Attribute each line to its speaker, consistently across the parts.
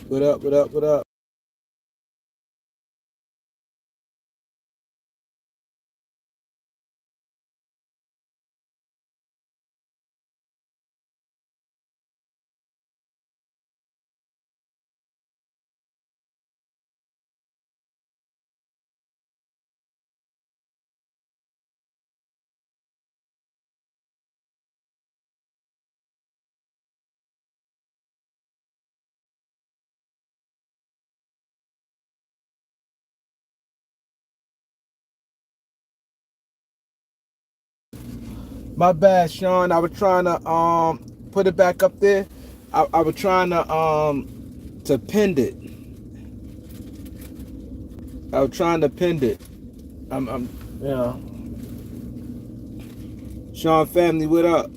Speaker 1: What up? What up? What up? My bad, Sean. I was trying to put it back up there. I was trying to pin it. I was trying to pin it. I'm yeah. Sean family, what up?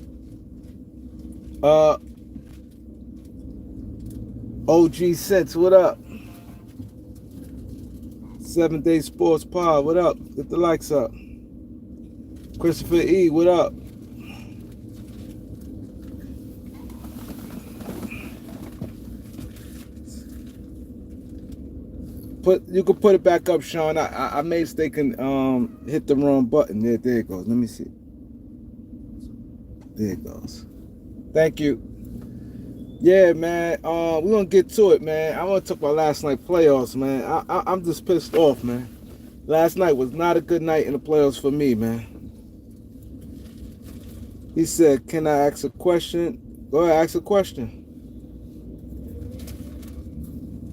Speaker 1: Uh OG Sets, what up? 7 Day Sports Pod, what up? Get the likes up. Christopher E, what up? You can put it back up, Sean. I may mistaken hit the wrong button. There it goes. Let me see. There it goes. Thank you. Yeah, man. We're gonna get to it, man. I want to talk about last night playoffs, man. I'm just pissed off, man. Last night was not a good night in the playoffs for me, man. He said, "Can I ask a question?" Go ahead, ask a question.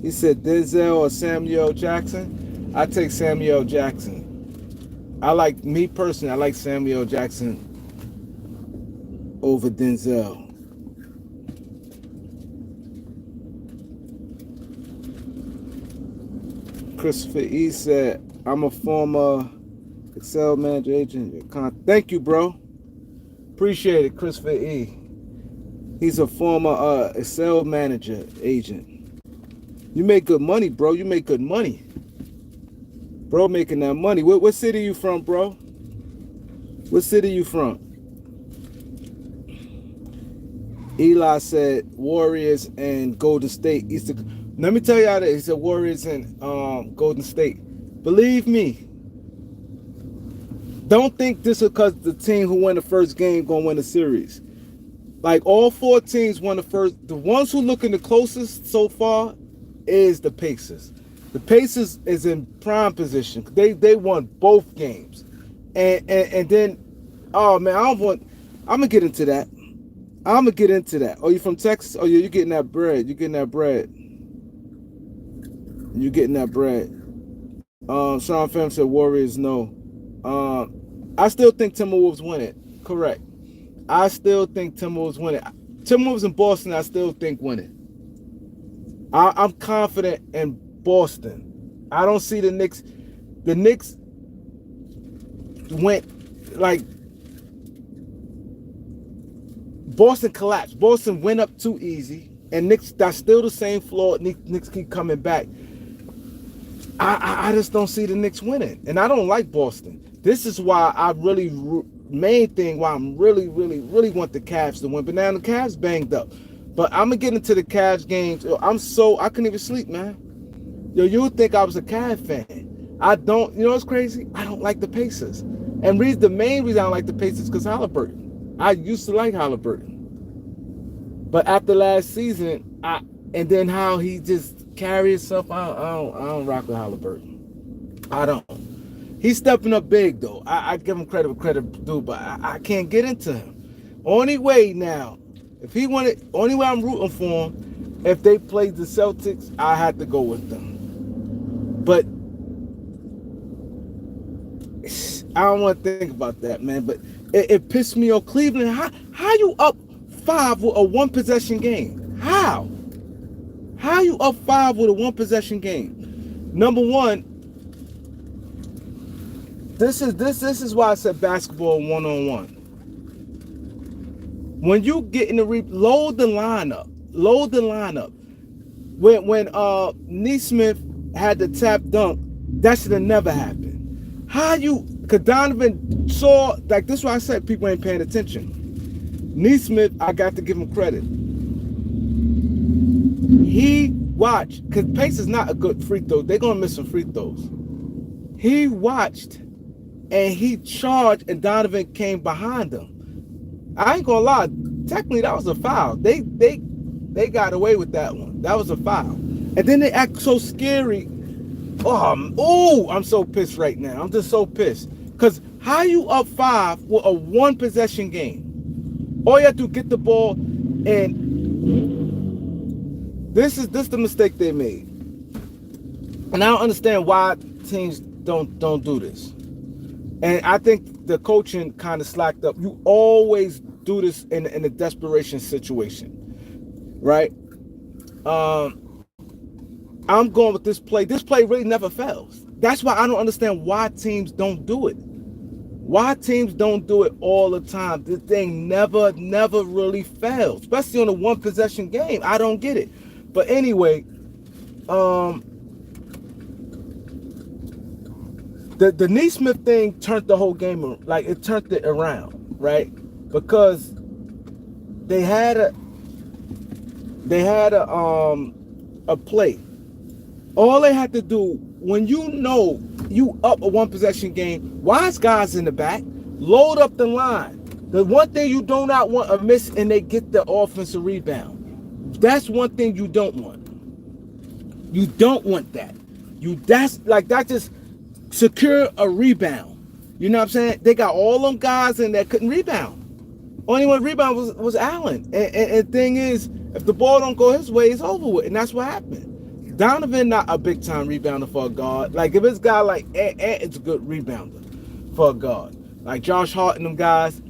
Speaker 1: He said, Denzel or Samuel Jackson? I take Samuel Jackson. Me personally, I like Samuel Jackson over Denzel. Christopher E said, I'm a former Excel manager agent. Thank you, bro. Appreciate it, Christopher E. He's a former Excel manager agent. You make good money, bro. You make good money. Bro making that money. What city you from, bro? What city you from? Eli said Warriors and Golden State. Let me tell y'all that he said Warriors and Golden State. Believe me. Don't think this is because the team who won the first game gonna win the series. Like all four teams won the first. The ones who looking the closest so far is the Pacers. The Pacers is in prime position. They won both games. And then, oh man, I'm gonna get into that. Oh, you from Texas? Oh yeah, you're getting that bread. You're getting that bread. Sean Pham said Warriors no. I still think Timberwolves win it. Correct. I still think Timberwolves win it. Timberwolves in Boston, I still think win it. I'm confident in Boston. I don't see the Knicks. The Knicks went like Boston collapsed. Boston went up too easy, and Knicks, that's still the same flaw. Knicks keep coming back. I just don't see the Knicks winning, and I don't like Boston. This is why I really main thing why I'm really want the Cavs to win. But now the Cavs banged up. But I'm gonna get into the Cavs games. I couldn't even sleep, man. Yo, you would think I was a Cavs fan. I don't. You know what's crazy? I don't like the Pacers, and the main reason I don't like the Pacers is because Halliburton. I used to like Halliburton, but after last season, and then how he just carries himself, I don't rock with Halliburton. I don't. He's stepping up big though. I give him credit where credit due, but I can't get into him. Only way now. If he wanted, only way I'm rooting for him, if they played the Celtics, I had to go with them. But I don't want to think about that, man. But it pissed me off. Cleveland, how you up 5 with a one possession game? How? How you up 5 with a one possession game? Number one, this is why I said basketball 1-on-1. When you get in the load the lineup. When Neesmith had the tap dunk, that should have never happened. How you? Cause Donovan saw, like this is why I said people ain't paying attention. Neesmith, I got to give him credit. He watched, because Pace is not a good free throw. They're going to miss some free throws. He watched and he charged, and Donovan came behind him. I ain't gonna lie, technically that was a foul. They got away with that one. That was a foul. And then they act so scary. Oh, I'm so pissed right now. I'm just so pissed. Because how you up 5 with a 1 possession game? All you have to do get the ball, and this is the mistake they made. And I don't understand why teams don't do this. And I think the coaching kind of slacked up. You always do this in a desperation situation, right? I'm going with this play. This play really never fails. That's why I don't understand why teams don't do it. Why teams don't do it all the time. This thing never really fails, especially on a 1 possession game. I don't get it. But anyway, the Neesmith thing turned the whole game, like it turned it around, right? Because they had a play. All they had to do, when you know you up a 1 possession game, wise guys in the back, load up the line. The one thing you do not want a miss, and they get the offensive rebound. That's one thing you don't want. You don't want that. That just secure a rebound. You know what I'm saying? They got all them guys in there couldn't rebound. Only one rebound was Allen. And thing is, if the ball don't go his way, it's over with. And that's what happened. Donovan not a big time rebounder for a guard. Like if it's a guy like it's a good rebounder for a guard. Like Josh Hart and them guys.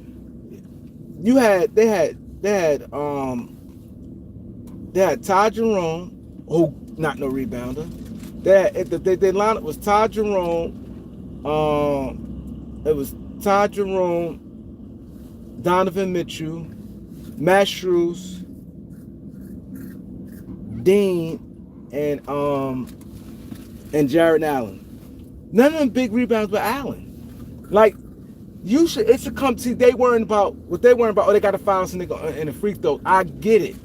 Speaker 1: They had Ty Jerome, who not no rebounder. Their lineup was Ty Jerome. It was Ty Jerome, Donovan Mitchell, Matt Strus, Dean, and Jared Allen. None of them big rebounds but Allen. Like it should come. See, they worrying about what they worrying about. Oh, they got to foul some nigga in a free throw. I get it,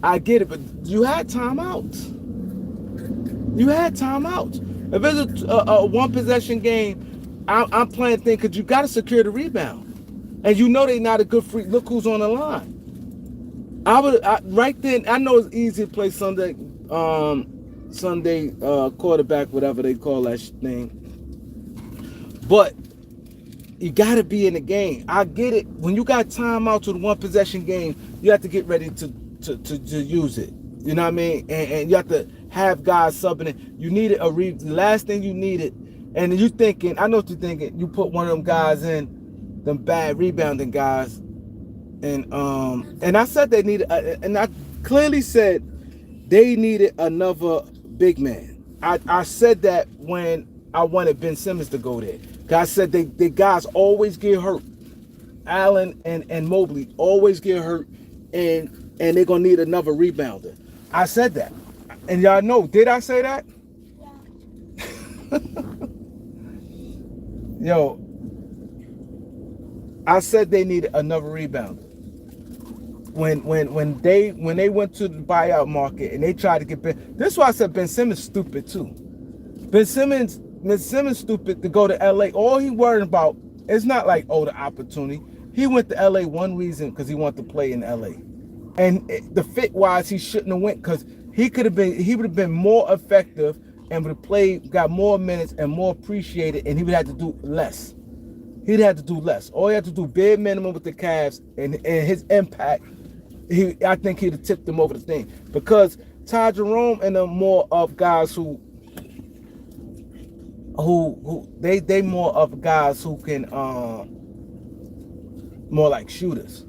Speaker 1: but you had timeouts. If it's a 1 possession game, I'm playing thing because you got to secure the rebound, and you know they not a good free. Look who's on the line. Right then. I know it's easy to play Sunday quarterback, whatever they call that thing. But you got to be in the game. I get it. When you got timeout to the 1 possession game, you have to get ready to use it. You know what I mean? And you have to have guys subbing it. You needed the last thing you needed. And you thinking, I know what you're thinking. You put one of them guys in, them bad rebounding guys. And I said they needed, and I clearly said they needed another big man. I said that when I wanted Ben Simmons to go there. I said the guys always get hurt. Allen and Mobley always get hurt, and they're gonna need another rebounder. I said that, and y'all know. Did I say that? Yeah. Yo, I said they needed another rebounder. When they went to the buyout market and they tried to get Ben, this is why I said Ben Simmons stupid too. Ben Simmons stupid to go to LA. All he worried about, it's not like, oh, the opportunity. He went to LA one reason, because he wanted to play in LA. And the fit wise, he shouldn't have went, because he would have been more effective and would have played, got more minutes and more appreciated, and he would have to do less. He'd have to do less. All he had to do bare minimum with the Cavs, and his impact, I think he'd have tipped him over the thing. Because Ty Jerome and them more of guys who they more of guys who can more like shooters.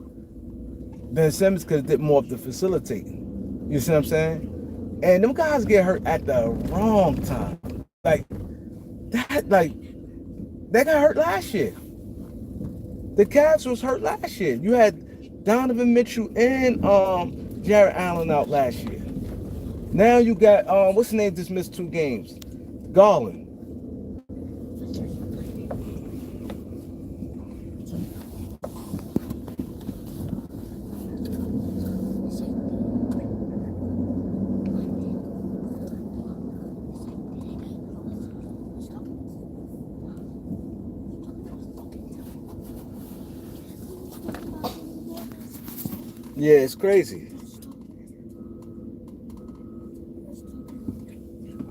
Speaker 1: Ben Simmons could have did more of the facilitating. You see what I'm saying? And them guys get hurt at the wrong time. They got hurt last year. The Cavs was hurt last year. You had Donovan Mitchell and Jared Allen out last year. Now you got what's the name just missed 2 games? Garland. Yeah, it's crazy.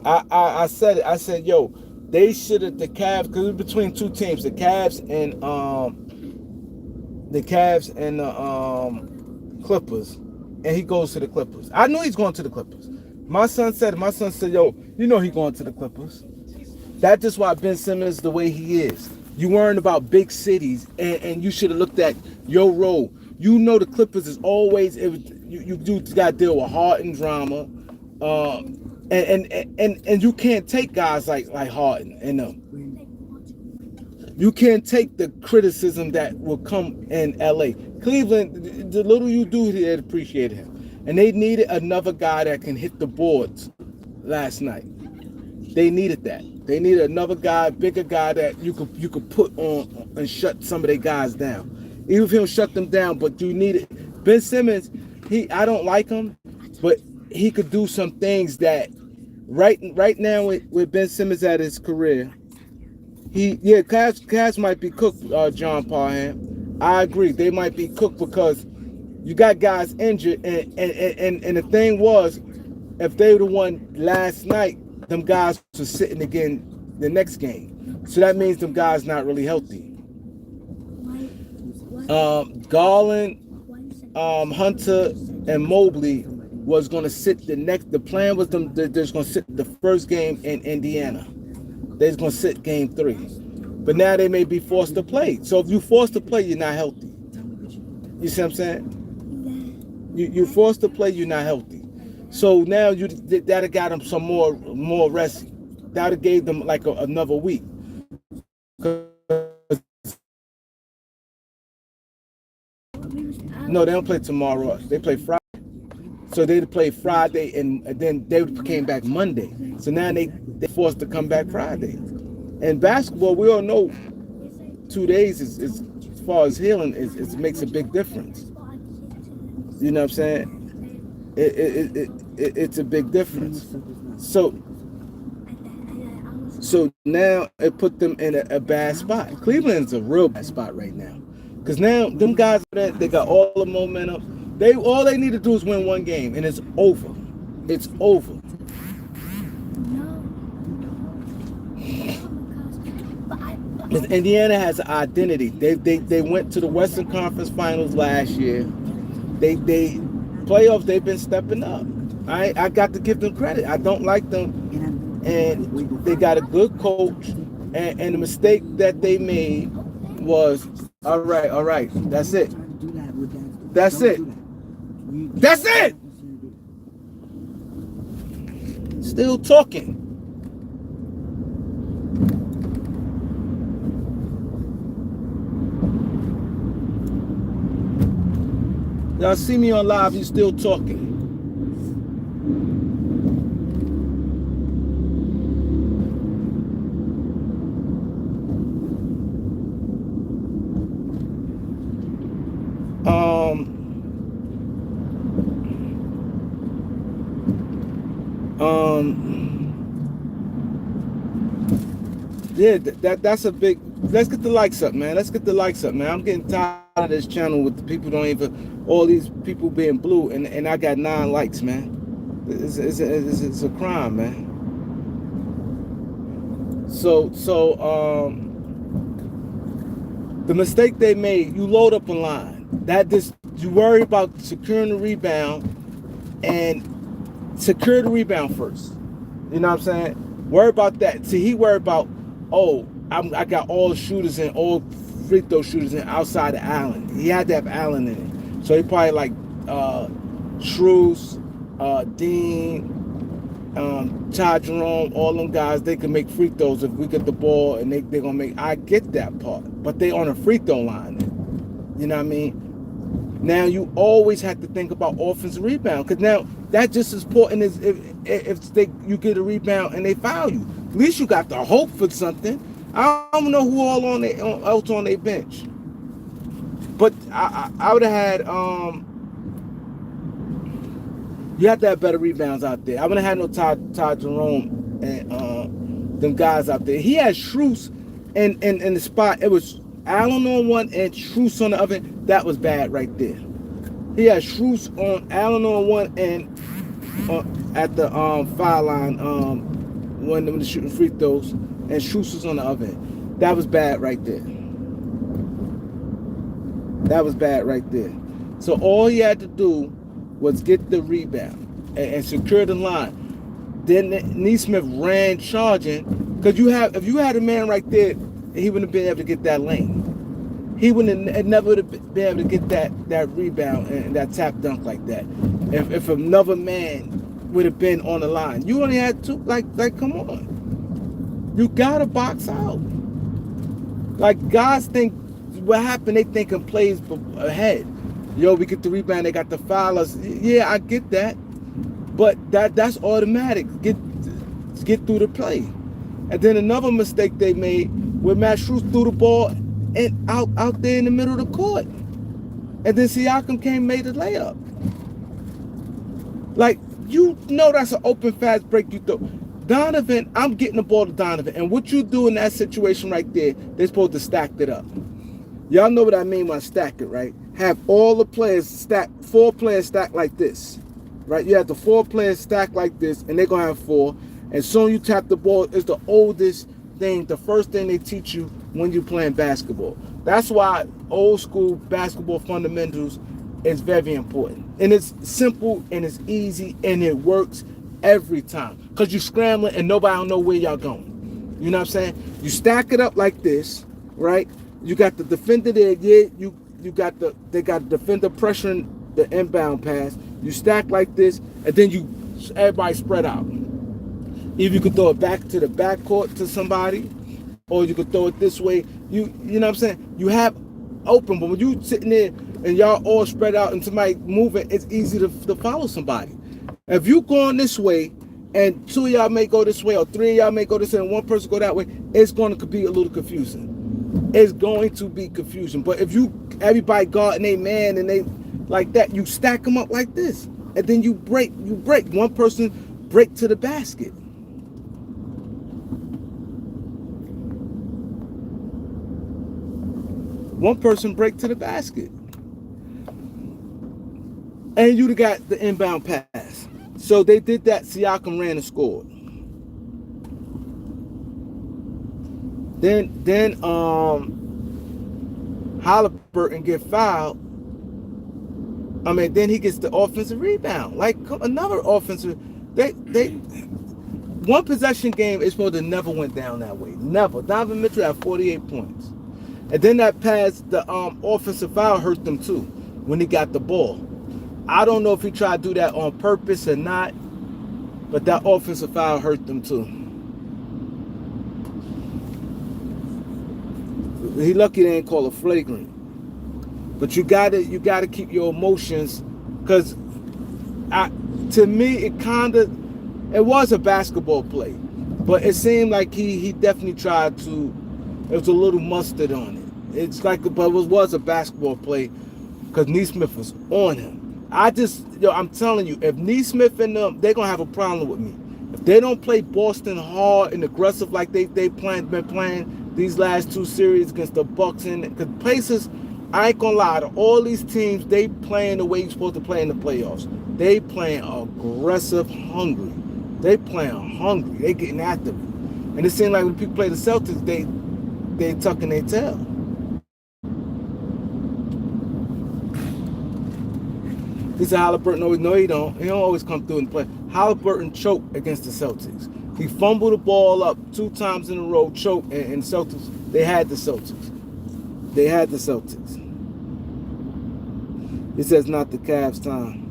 Speaker 1: I said it. I said, yo, they should have the Cavs because it was between two teams, the Cavs and the Clippers, and he goes to the Clippers. I knew he's going to the Clippers. My son said, yo, you know he going to the Clippers. That's just why Ben Simmons is the way he is. You worrying about big cities, and you should have looked at your role. You know the Clippers is always you do got to deal with Harden drama, and you can't take guys like Harden and them. You can't take the criticism that will come in LA. Cleveland, the little you do, they appreciated him, and they needed another guy that can hit the boards last night. They needed that. They needed another guy, bigger guy that you could put on and shut some of their guys down. Even if he don't shut them down, but you need it. Ben Simmons, I don't like him, but he could do some things that right now with Ben Simmons at his career, Cavs might be cooked, John Parham. I agree. They might be cooked because you got guys injured, and the thing was, if they would have won last night, them guys were sitting again the next game. So that means them guys not really healthy. Garland, Hunter, and Mobley was going to sit the plan was they're just going to sit the first game in Indiana. They're going to sit game 3. But now they may be forced to play. So if you forced to play, you're not healthy. You see what I'm saying? You're forced to play, you're not healthy. So now that'd have got them some more rest. That'd have gave them like another week. No, they don't play tomorrow. They play Friday. So they play Friday, and then they came back Monday. So now they forced to come back Friday. And basketball, we all know 2 days is as far as healing is makes a big difference. You know what I'm saying? It's a big difference. So now it put them in a bad spot. Cleveland's a real bad spot right now, because now them guys they got all the momentum. All they need to do is win one game, and it's over. It's over. Because Indiana has an identity. They went to the Western Conference Finals last year. They playoffs, they've been stepping up. I got to give them credit. I don't like them, and they got a good coach. And the mistake that they made was all right. That's it. That's it. That's it. Still talking. Y'all see me on live, you still talking. Yeah, that's a big. Let's get the likes up, man. Let's get the likes up, man. I'm getting tired of this channel with the people don't even, all these people being blue, and I got 9 likes, man. It's a crime, man. So the mistake they made, you load up a line. You worry about securing the rebound and secure the rebound first. You know what I'm saying? Worry about that. See, he worried about, I got all shooters and all free throw shooters in outside of Allen. He had to have Allen in it. So he probably like Shrews, Dean, Ty Jerome, all them guys, they can make free throws if we get the ball, and they're going to make, I get that part. But they on a free throw line. You know what I mean? Now you always have to think about offensive rebound, because now that's just as important as if you get a rebound and they foul you. At least you got the hope for something. I don't know who all else on their bench, but I would have had you have to have better rebounds out there. I wouldn't have had no Ty Jerome and them guys out there. He had Shrews in the spot. It was Allen on one and Shrews on the other. That was bad right there. He had Shrews on Allen on one and at the foul line when they were shooting free throws, and Shrews was on the other end. That was bad right there. That was bad right there. So all he had to do was get the rebound and secure the line. Then Neesmith ran charging because if you had a man right there, he wouldn't have been able to get that lane. He wouldn't have never would have been able to get that rebound and that tap dunk like that. If another man would have been on the line, you only had two. Like come on, you gotta box out. Like guys think what happened. They thinking plays ahead. Yo, we get the rebound. They got the foul us. Yeah, I get that, but that's automatic. Get through the play. And then another mistake they made where Matt Strus threw the ball and out there in the middle of the court. And then Siakam came and made the layup. Like, you know that's an open fast break you throw. Donovan, I'm getting the ball to Donovan. And what you do in that situation right there, they're supposed to stack it up. Y'all know what I mean when I stack it, right? Have all the players stacked, 4 players stacked like this. Right? You have the 4 players stacked like this, and they're gonna have 4. And soon you tap the ball, it's the oldest thing, the first thing they teach you when you're playing basketball. That's why old school basketball fundamentals is very important. And it's simple and it's easy and it works every time. Because you're scrambling and nobody don't know where y'all going. You know what I'm saying? You stack it up like this, right? You got the defender there, yeah, they got the defender pressuring the inbound pass. You stack like this, and then everybody spread out. Either you could throw it back to the backcourt to somebody, or you could throw it this way. You know what I'm saying? You have open, but when you sitting there and y'all all spread out and somebody moving, it's easy to follow somebody. If you going this way and 2 of y'all may go this way, or 3 of y'all may go this way, and 1 person go that way, it's going to be a little confusing. It's going to be confusion. But if everybody guarding they man and they like that, you stack them up like this, and then you break. 1 person break to the basket. One person break to the basket. And you got the inbound pass. So they did that. Siakam ran and scored. Then Halliburton get fouled. I mean, then he gets the offensive rebound. Like another offensive. They 1 possession game is supposed to never went down that way. Never. Donovan Mitchell had 48 points. And then that pass, the offensive foul hurt them too when he got the ball. I don't know if he tried to do that on purpose or not, but that offensive foul hurt them too. He lucky they didn't call a flagrant. But you gotta keep your emotions, because to me it was a basketball play, but it seemed like he definitely tried to. It was a little mustard on it. It's like, but it was a basketball play because Neesmith was on him. I'm telling you, if Neesmith and them, they're gonna have a problem with me. If they don't play Boston hard and aggressive like they been playing these last 2 series against the Bucks, and because Pacers, I ain't gonna lie, to all these teams, they playing the way you're supposed to play in the playoffs. They playing aggressive, hungry. They playing hungry. They getting after it. And it seems like when people play the Celtics, they tucking their tail. He said Halliburton always, no, he don't. He don't always come through and play. Halliburton choked against the Celtics. He fumbled the ball up 2 times in a row, choked, and Celtics, they had the Celtics. They had the Celtics. He says not the Cavs' time.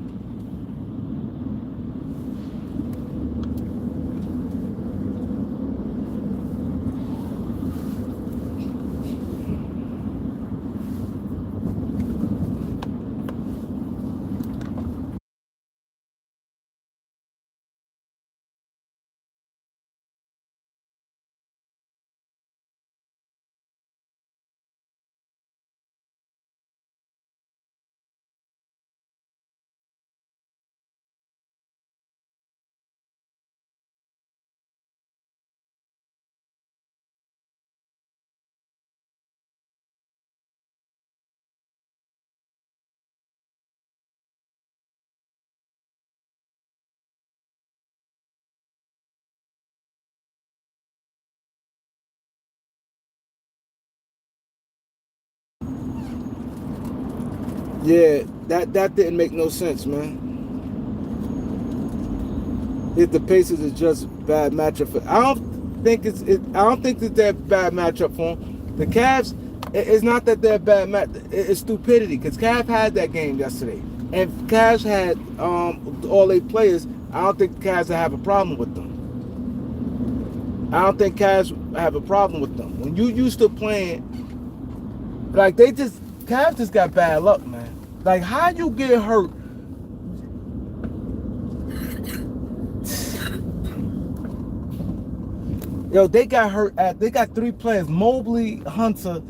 Speaker 1: Yeah, that didn't make no sense, man. If the Pacers is just bad matchup for, I don't think I don't think that they're a bad matchup for them. The Cavs, it's not that they're a bad match. It's stupidity because Cavs had that game yesterday, and Cavs had all eight players. I don't think the Cavs have a problem with them. I don't think Cavs have a problem with them. When you used to playing, like Cavs just got bad luck, man. Like how you get hurt. Yo, they got hurt they got three players, Mobley, Hunter,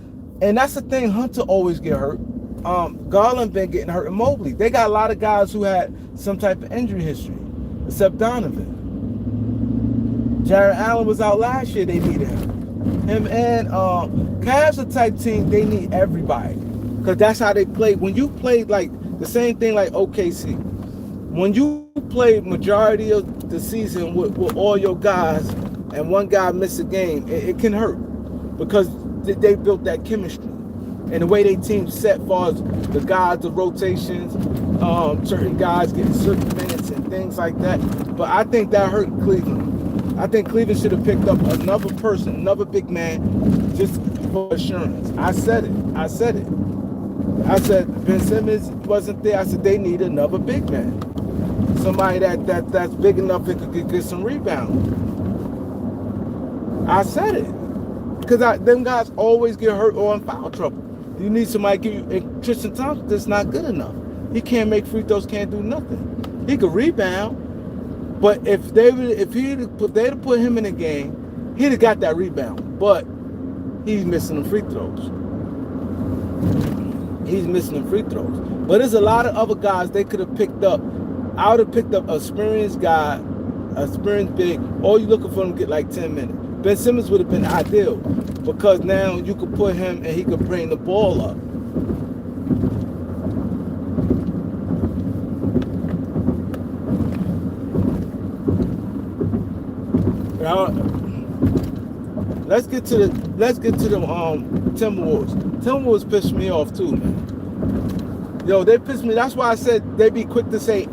Speaker 1: and that's the thing, Hunter always get hurt. Garland been getting hurt, and Mobley. They got a lot of guys who had some type of injury history, except Donovan. Jared Allen was out last year, they needed him. Him and Cavs a type team, they need everybody. Because that's how they play. When you play like the same thing like OKC, when you play majority of the season with all your guys and one guy miss a game, it can hurt because they built that chemistry and the way they team set as far as the guys, the rotations, certain guys getting certain minutes and things like that. But I think that hurt Cleveland. I think Cleveland should have picked up another person, another big man, just for assurance. I said it. I said Ben Simmons wasn't there. I said they need another big man. Somebody that's big enough and could get some rebounds. I said it. Because them guys always get hurt or in foul trouble. You need somebody to give you, and Tristan Thompson that's not good enough. He can't make free throws, can't do nothing. He could rebound, but if they'd put him in the game, he'd have got that rebound. But he's missing the free throws. He's missing the free throws. But there's a lot of other guys they could have picked up. I would have picked up an experienced guy, an experienced big. All you're looking for him to get like 10 minutes. Ben Simmons would have been ideal because now you could put him and he could bring the ball up. Now, let's get to the Timberwolves. Timberwolves pissed me off too, man. Yo, they pissed me. That's why I said they be quick to say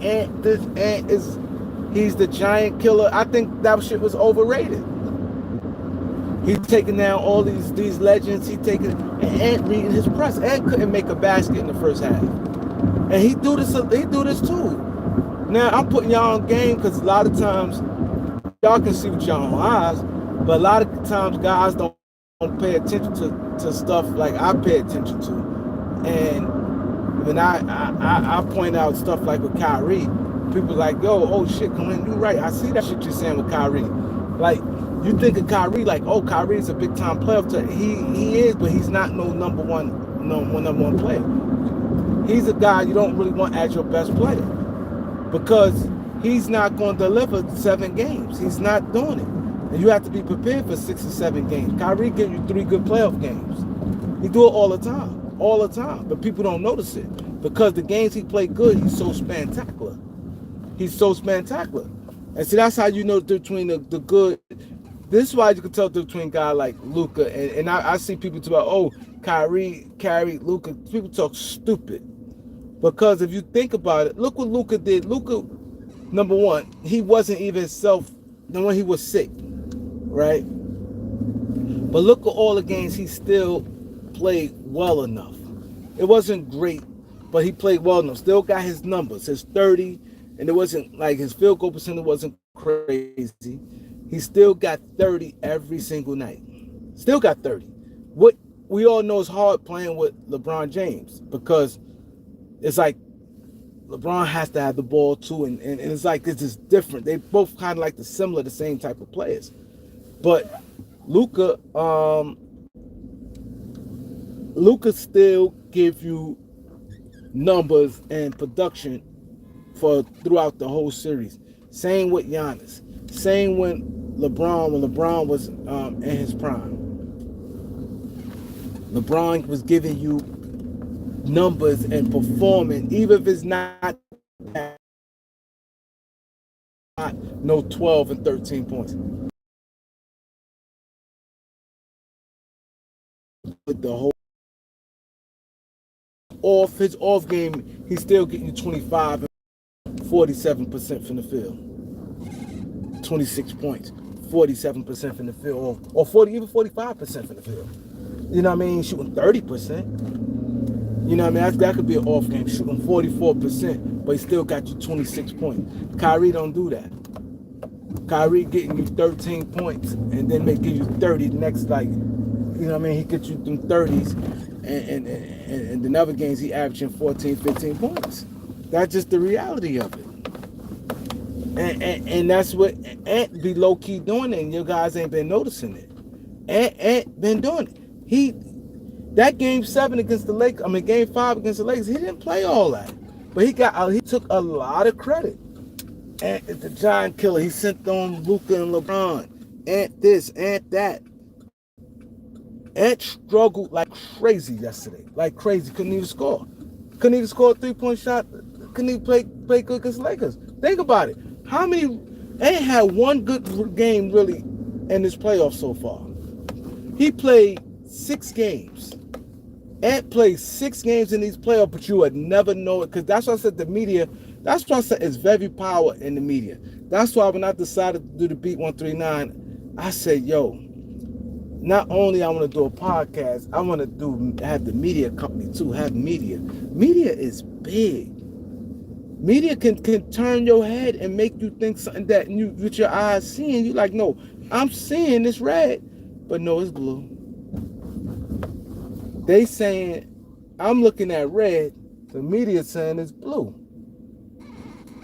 Speaker 1: he's the giant killer. I think that shit was overrated. He's taking down all these legends. He taking and reading his press. Ant couldn't make a basket in the first half, and he do this too. Now I'm putting y'all on game because a lot of times y'all can see with your own eyes, but a lot of times guys don't pay attention to stuff like I pay attention to, and when I point out stuff like with Kyrie, people like, yo, oh shit, come in, you right. I see that shit you're saying with Kyrie, like. You think of Kyrie like, oh, Kyrie's a big time player. He is, but he's not number one player. He's a guy you don't really want as your best player because he's not going to deliver 7 games. He's not doing it, and you have to be prepared for 6 or 7 games. Kyrie gives you 3 good playoff games. He do it all the time, but people don't notice it because the games he played good, he's so spectacular. And see, that's how you know between the good. This is why you can tell between guys like Luka and I see people talk about, oh, Kyrie, Luka. People talk stupid because if you think about it, look what Luka did. Luka, number one, he wasn't even himself when he was sick, right? But look at all the games he still played well enough. It wasn't great, but he played well enough. Still got his numbers, his 30, and it wasn't like his field goal percentage wasn't crazy. He still got 30 every single night. Still got 30. What we all know is hard playing with LeBron James because it's like LeBron has to have the ball too, and it's like it's just different. They both kind of like the same type of players. But Luka still give you numbers and production for throughout the whole series. Same with Giannis. Same when LeBron was in his prime. LeBron was giving you numbers and performing, even if it's not no 12 and 13 points. With the whole his off game, he's still getting you 25 and 47% from the field. 26 points, 47% from the field, or 40, even 45% from the field. You know what I mean? Shooting 30%. You know what I mean? That could be an off game, shooting 44%, but he still got you 26 points. Kyrie don't do that. Kyrie getting you 13 points and then making you 30 the next, like, you know what I mean? He gets you them 30s, and in other games he averaging 14, 15 points. That's just the reality of it. And that's what Ant be low key doing, and you guys ain't been noticing it. Ant been doing it. That game 7 against the Lakers, game 5 against the Lakers, he didn't play all that, but he took a lot of credit. Ant is the giant killer. He sent on Luka and LeBron. Ant this, Ant that. Ant struggled like crazy yesterday, like crazy. Couldn't even score. Couldn't even score a 3-point shot. Couldn't even play good against the Lakers. Think about it. How many? Ant had one good game really in this playoff so far. He played 6 games. Ant played 6 games in these playoffs, but you would never know it, because that's why I said the media. That's why I said it's very power in the media. That's why when I decided to do the Beat 139, I said, yo, not only I want to do a podcast, I want to have the media company too, have media. Media is big. Media can turn your head and make you think something that you with your eyes seeing. You like, no, I'm seeing this red, but no, it's blue. They saying I'm looking at red, the media saying it's blue.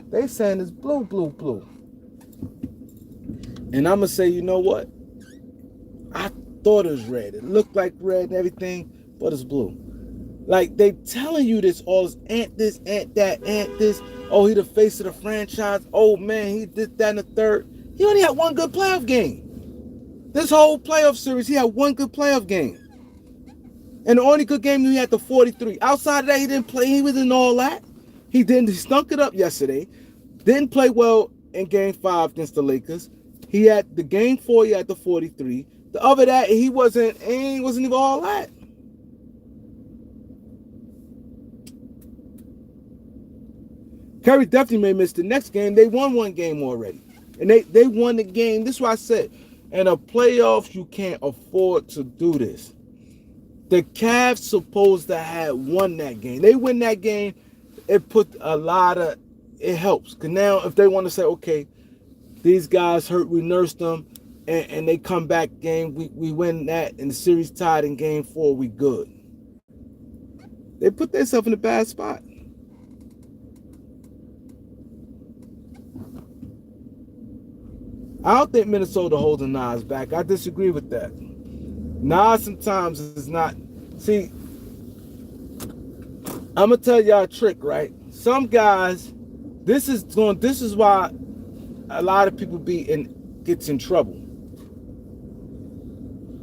Speaker 1: They saying it's blue, blue, blue. And I'm gonna say, you know what? I thought it was red. It looked like red and everything, but it's blue. Like, they telling you this, all this, Ant that, Ant this. Oh, he the face of the franchise. Oh, man, he did that in the third. He only had one good playoff game. This whole playoff series, he had one good playoff game. And the only good game he had, the 43. Outside of that, he didn't play. He wasn't all that. He stunk it up yesterday. Didn't play well in game 5 against the Lakers. He had the game 4, he had the 43. The other that, he wasn't even all that. Curry definitely may miss the next game. They won one game already. And they won the game. This is why I said, in a playoffs, you can't afford to do this. The Cavs supposed to have won that game. They win that game, it helps. Because now if they want to say, okay, these guys hurt, we nursed them, and they come back game, we win that, and the series tied in game 4, we good. They put themselves in a bad spot. I don't think Minnesota holding Nas back. I disagree with that. Nas sometimes is not. See, I'm gonna tell y'all a trick, right? Some guys, this is why a lot of people gets in trouble,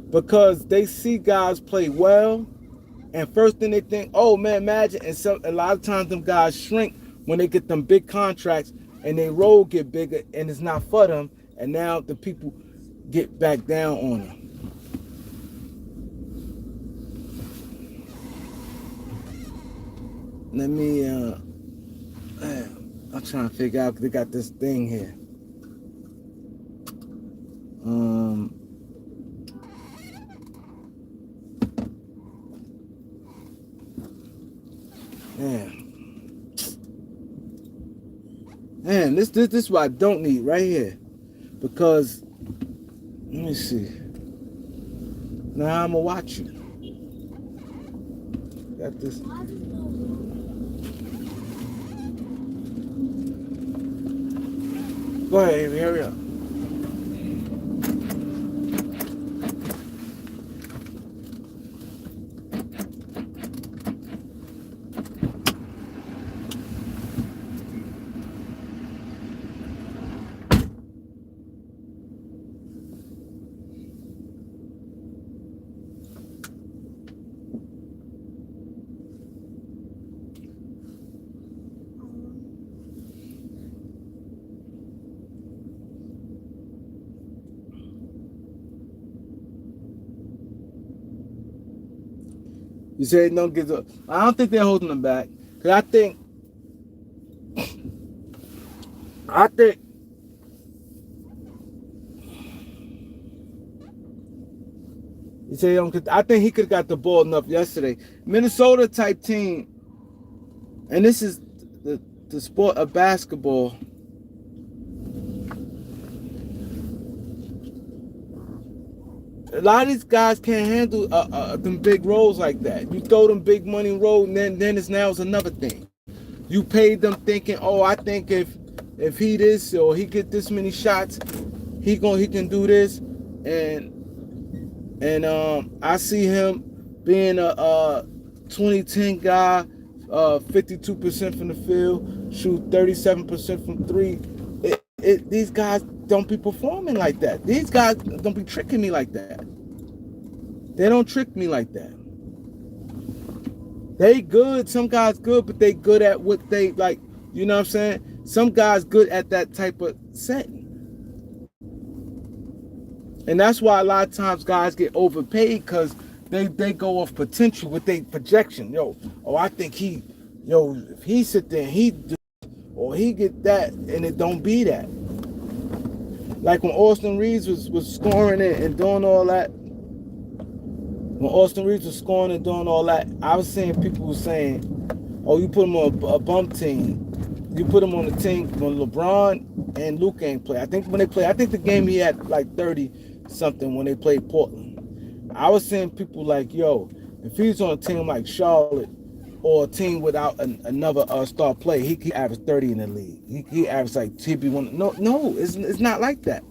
Speaker 1: because they see guys play well, and first thing they think, oh man, Magic, and a lot of times them guys shrink when they get them big contracts, and their role get bigger, and it's not for them. And now the people get back down on them. Let me, I'm trying to figure out, because they got this thing here. Man, this is what I don't need right here. Because, let me see. Now I'm gonna watch you. Got this. Go ahead, Amy, hurry up. You say don't get up. I don't think they're holding them back. Cause I think you say don't get. I think he could have got the ball enough yesterday. Minnesota type team, and this is the sport of basketball. A lot of these guys can't handle them big roles like that. You throw them big money roll, and then it's another thing. You paid them thinking, oh, I think if he this or he get this many shots, he can do this, and I see him being a 2010 guy, 52% from the field, shoot 37% from three. These guys don't be performing like that. These guys don't be tricking me like that. They don't trick me like that. They good. Some guys good, but they good at what they like. You know what I'm saying? Some guys good at that type of setting. And that's why a lot of times guys get overpaid because they go off potential with their projection. I think if he sit there and he do, or he get that, and it don't be that. Like when Austin Reeves was scoring it and doing all that. When Austin Reeves was scoring and doing all that, I was seeing people were saying, oh, you put him on a bum team. You put him on the team when LeBron and Luke ain't play. I think the game he had like 30 something when they played Portland. I was seeing people like, if he's on a team like Charlotte or a team without another star player, he averaged 30 in the league. He averaged like TB1. No, it's not like that.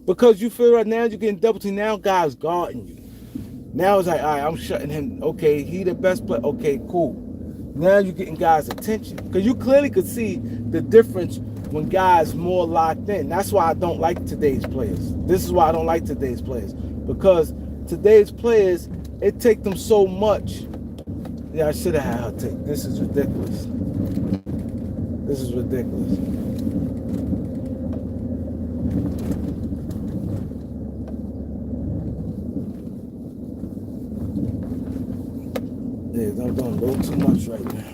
Speaker 1: Because you feel right now you're getting double team. Now guys guarding you. Now it's like, all right, I'm shutting him. Okay, he the best player. Okay, cool. Now you're getting guys' attention. Because you clearly could see the difference when guys more locked in. That's why I don't like today's players. This is why I don't like today's players. Because today's players, it take them so much. Yeah, I should have had her take. This is ridiculous. This is ridiculous. Yeah, I'm doing a little too much right now.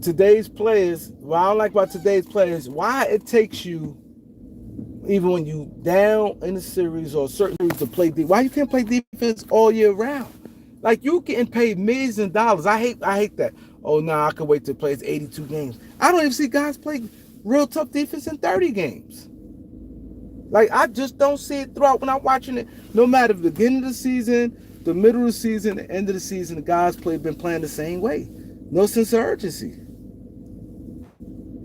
Speaker 1: Today's players, what I don't like about today's players, why it takes you, even when you down in the series or certain series to play defense, why you can't play defense all year round? Like, you getting paid millions of dollars. I hate that. Oh, I can wait to play 82 games. I don't even see guys play real tough defense in 30 games. Like, I just don't see it throughout when I'm watching it. No matter the beginning of the season, the middle of the season, the end of the season, the guys been playing the same way. No sense of urgency.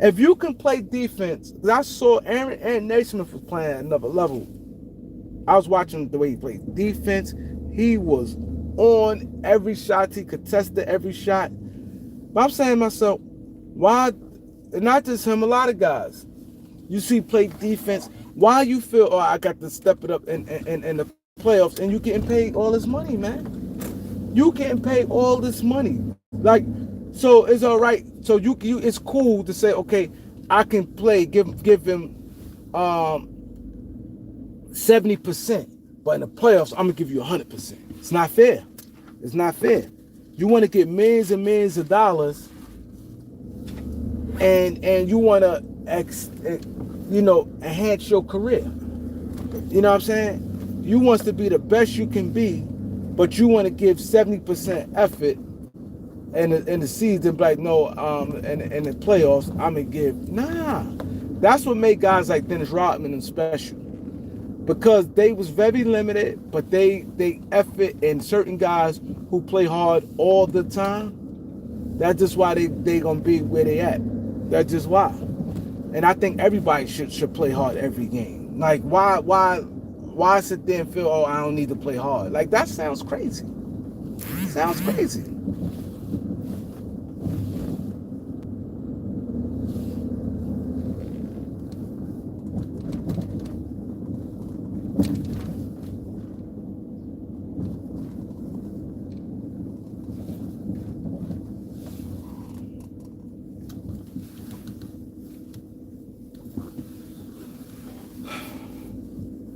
Speaker 1: If you can play defense, I saw Aaron Naismith was playing at another level. I was watching the way he played defense. He was on every shot. He contested every shot. But I'm saying to myself, why, and not just him, a lot of guys, you see play defense. Why you feel, I got to step it up in the playoffs, and you getting paid all this money, man? You getting paid all this money. Like, so it's all right. So you it's cool to say, okay, I can play, give him 70%, but in the playoffs, I'm gonna give you 100%. It's not fair. It's not fair. You want to get millions and millions of dollars, and you want to enhance your career. You know what I'm saying? You want to be the best you can be, but you want to give 70% effort in the season. Like, no, in the playoffs, I'm gonna give. That's what made guys like Dennis Rodman and special, because they was very limited, but they effort, and certain guys who play hard all the time. That's just why they gonna be where they at. That's just why. And I think everybody should play hard every game. Like, why sit there and feel, oh, I don't need to play hard? Like, that sounds crazy. Sounds crazy.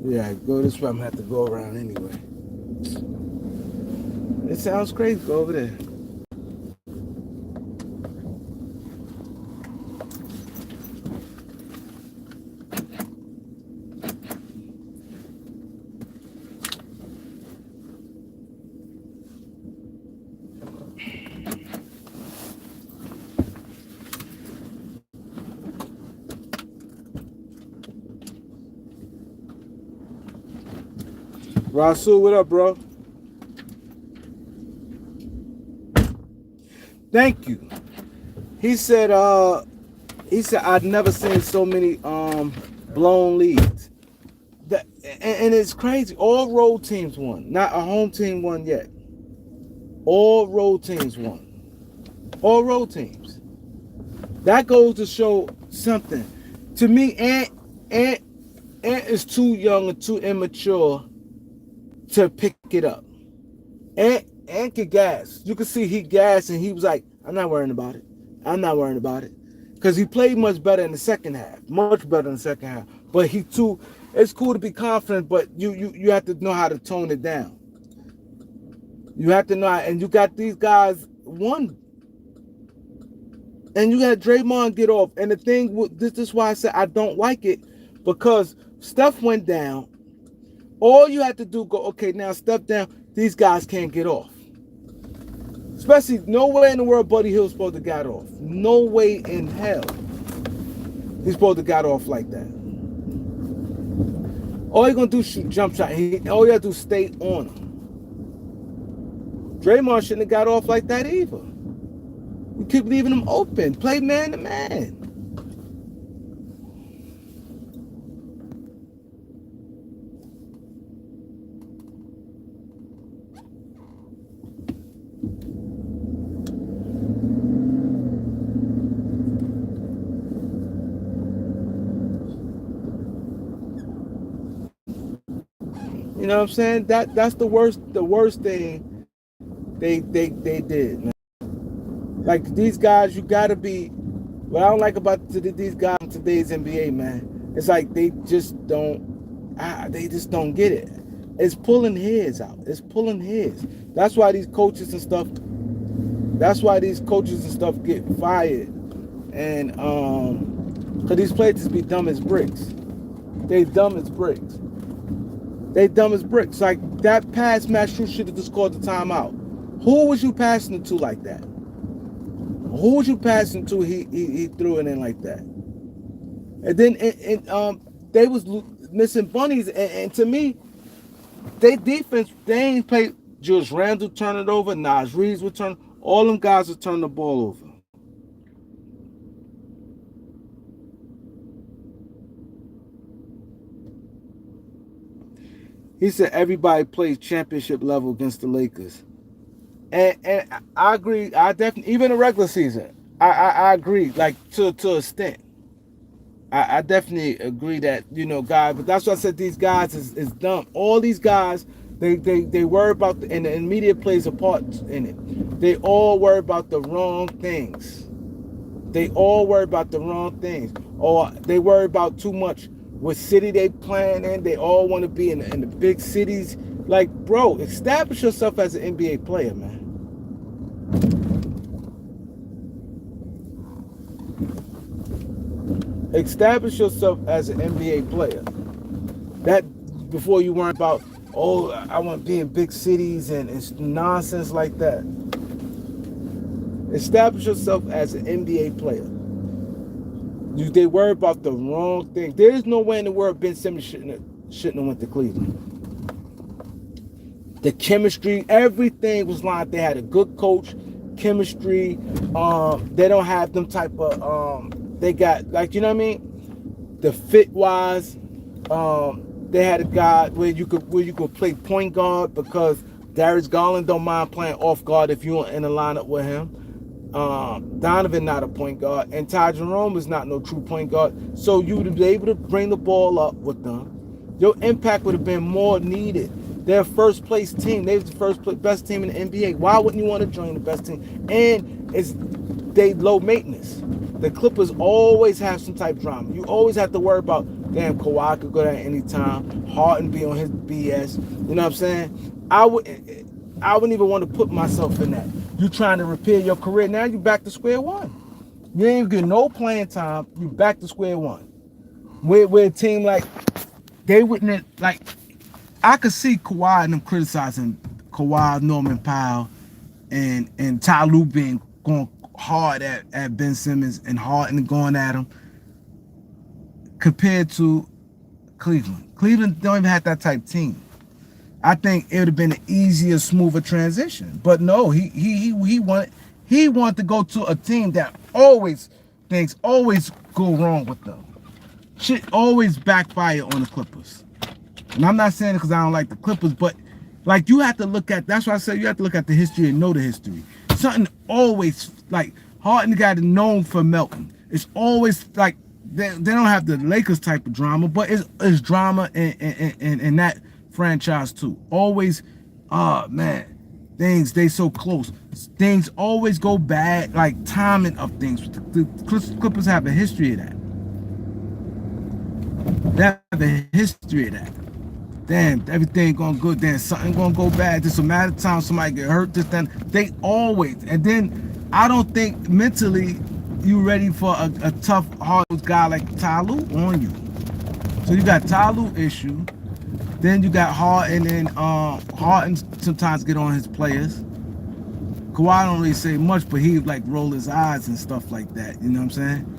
Speaker 1: Yeah, go this way. I'm gonna have to go around anyway. It sounds crazy. Go over there. Rasul, what up, bro? Thank you. He said I'd never seen so many blown leads. And it's crazy. All road teams won. Not a home team won yet. All road teams won. All road teams. That goes to show something. To me, Ant is too young and too immature to pick it up. Ant could gas. You could see he gassed and he was like, I'm not worrying about it. I'm not worrying about it. Because he played much better in the second half. Much better in the second half. But it's cool to be confident, but you have to know how to tone it down. You have to know, and you got these guys, one. And you got Draymond get off. And the thing, this is why I said I don't like it. Because Steph went down. All you had to do, go, okay, now step down. These guys can't get off. Especially, no way in the world Buddy Hield's supposed to get off. No way in hell he's supposed to get off like that. All you're going to do is shoot jump shot. All you have to do is stay on him. Draymond shouldn't have got off like that either. You keep leaving him open. Play man to man. You know what I'm saying? That's the worst thing they did, man. Like these guys, you gotta be. What I don't like about these guys in today's NBA, man, it's like they just don't get it. It's pulling hairs out. It's pulling hairs. That's why these coaches and stuff. That's why these coaches and stuff get fired, and because these players be dumb as bricks. They dumb as bricks. They dumb as bricks. Like that pass, Matt Shrew should have just called the timeout. Who was you passing it to like that? Who was you passing to? He threw it in like that. And then they was missing bunnies. And to me, they defense, they ain't played. Julius Randle turn it over. Nas Reeves would turn. All them guys would turn the ball over. He said everybody plays championship level against the Lakers. And I agree. I definitely, even in the regular season, I agree, like to an extent. I definitely agree that, guys, but that's why I said these guys is dumb. All these guys, they worry about, and the media plays a part in it. They all worry about the wrong things. They all worry about the wrong things. Or they worry about too much what city they playing in. They all want to be in the big cities. Like, bro, establish yourself as an NBA player, man. Establish yourself as an NBA player. That before you worry about, I want to be in big cities and it's nonsense like that. Establish yourself as an NBA player. They worry about the wrong thing. There is no way in the world Ben Simmons shouldn't have went to Cleveland. The chemistry, everything was lined. They had a good coach, chemistry. They don't have them type of. They got, like, you know what I mean? The fit wise, they had a guy where you could play point guard because Darius Garland don't mind playing off guard if you're in a lineup with him. Donovan not a point guard, and Ty Jerome is not no true point guard. So you would be able to bring the ball up with them. Your impact would have been more needed. They're a first place team. They was the best team in the NBA. Why wouldn't you want to join the best team? And they low maintenance. The Clippers always have some type of drama. You always have to worry about, damn, Kawhi could go there at any time. Harden be on his BS. You know what I'm saying? I I wouldn't even want to put myself in that. You trying to repair your career, now you back to square one. You ain't getting no playing time, you back to square one. We're a team like, they wouldn't, like, I could see Kawhi and them criticizing Kawhi, Norman Powell, and Ty Lue being going hard at Ben Simmons and hard and going at him compared to Cleveland. Cleveland don't even have that type team. I think it would have been an easier, smoother transition. But no, he wanted to go to a team that things always go wrong with them. Shit always backfire on the Clippers. And I'm not saying it because I don't like the Clippers, but like, you have to look at, that's why I say you have to look at the history and know the history. Something always, like, Harden got known for melting. It's always like, they don't have the Lakers type of drama, but it's drama in that franchise too. Always, man, they so close. Things always go bad, like timing of things. The Clippers have a history of that. They have a history of that. Damn, everything going good, then something gonna go bad. Just a matter of time somebody get hurt, this, then. They always, and then I don't think mentally you ready for a tough, hard guy like Ty Lue on you. So you got Ty Lue issue, then you got Harden, and Harden sometimes get on his players. Kawhi don't really say much, but he like roll his eyes and stuff like that. You know what I'm saying?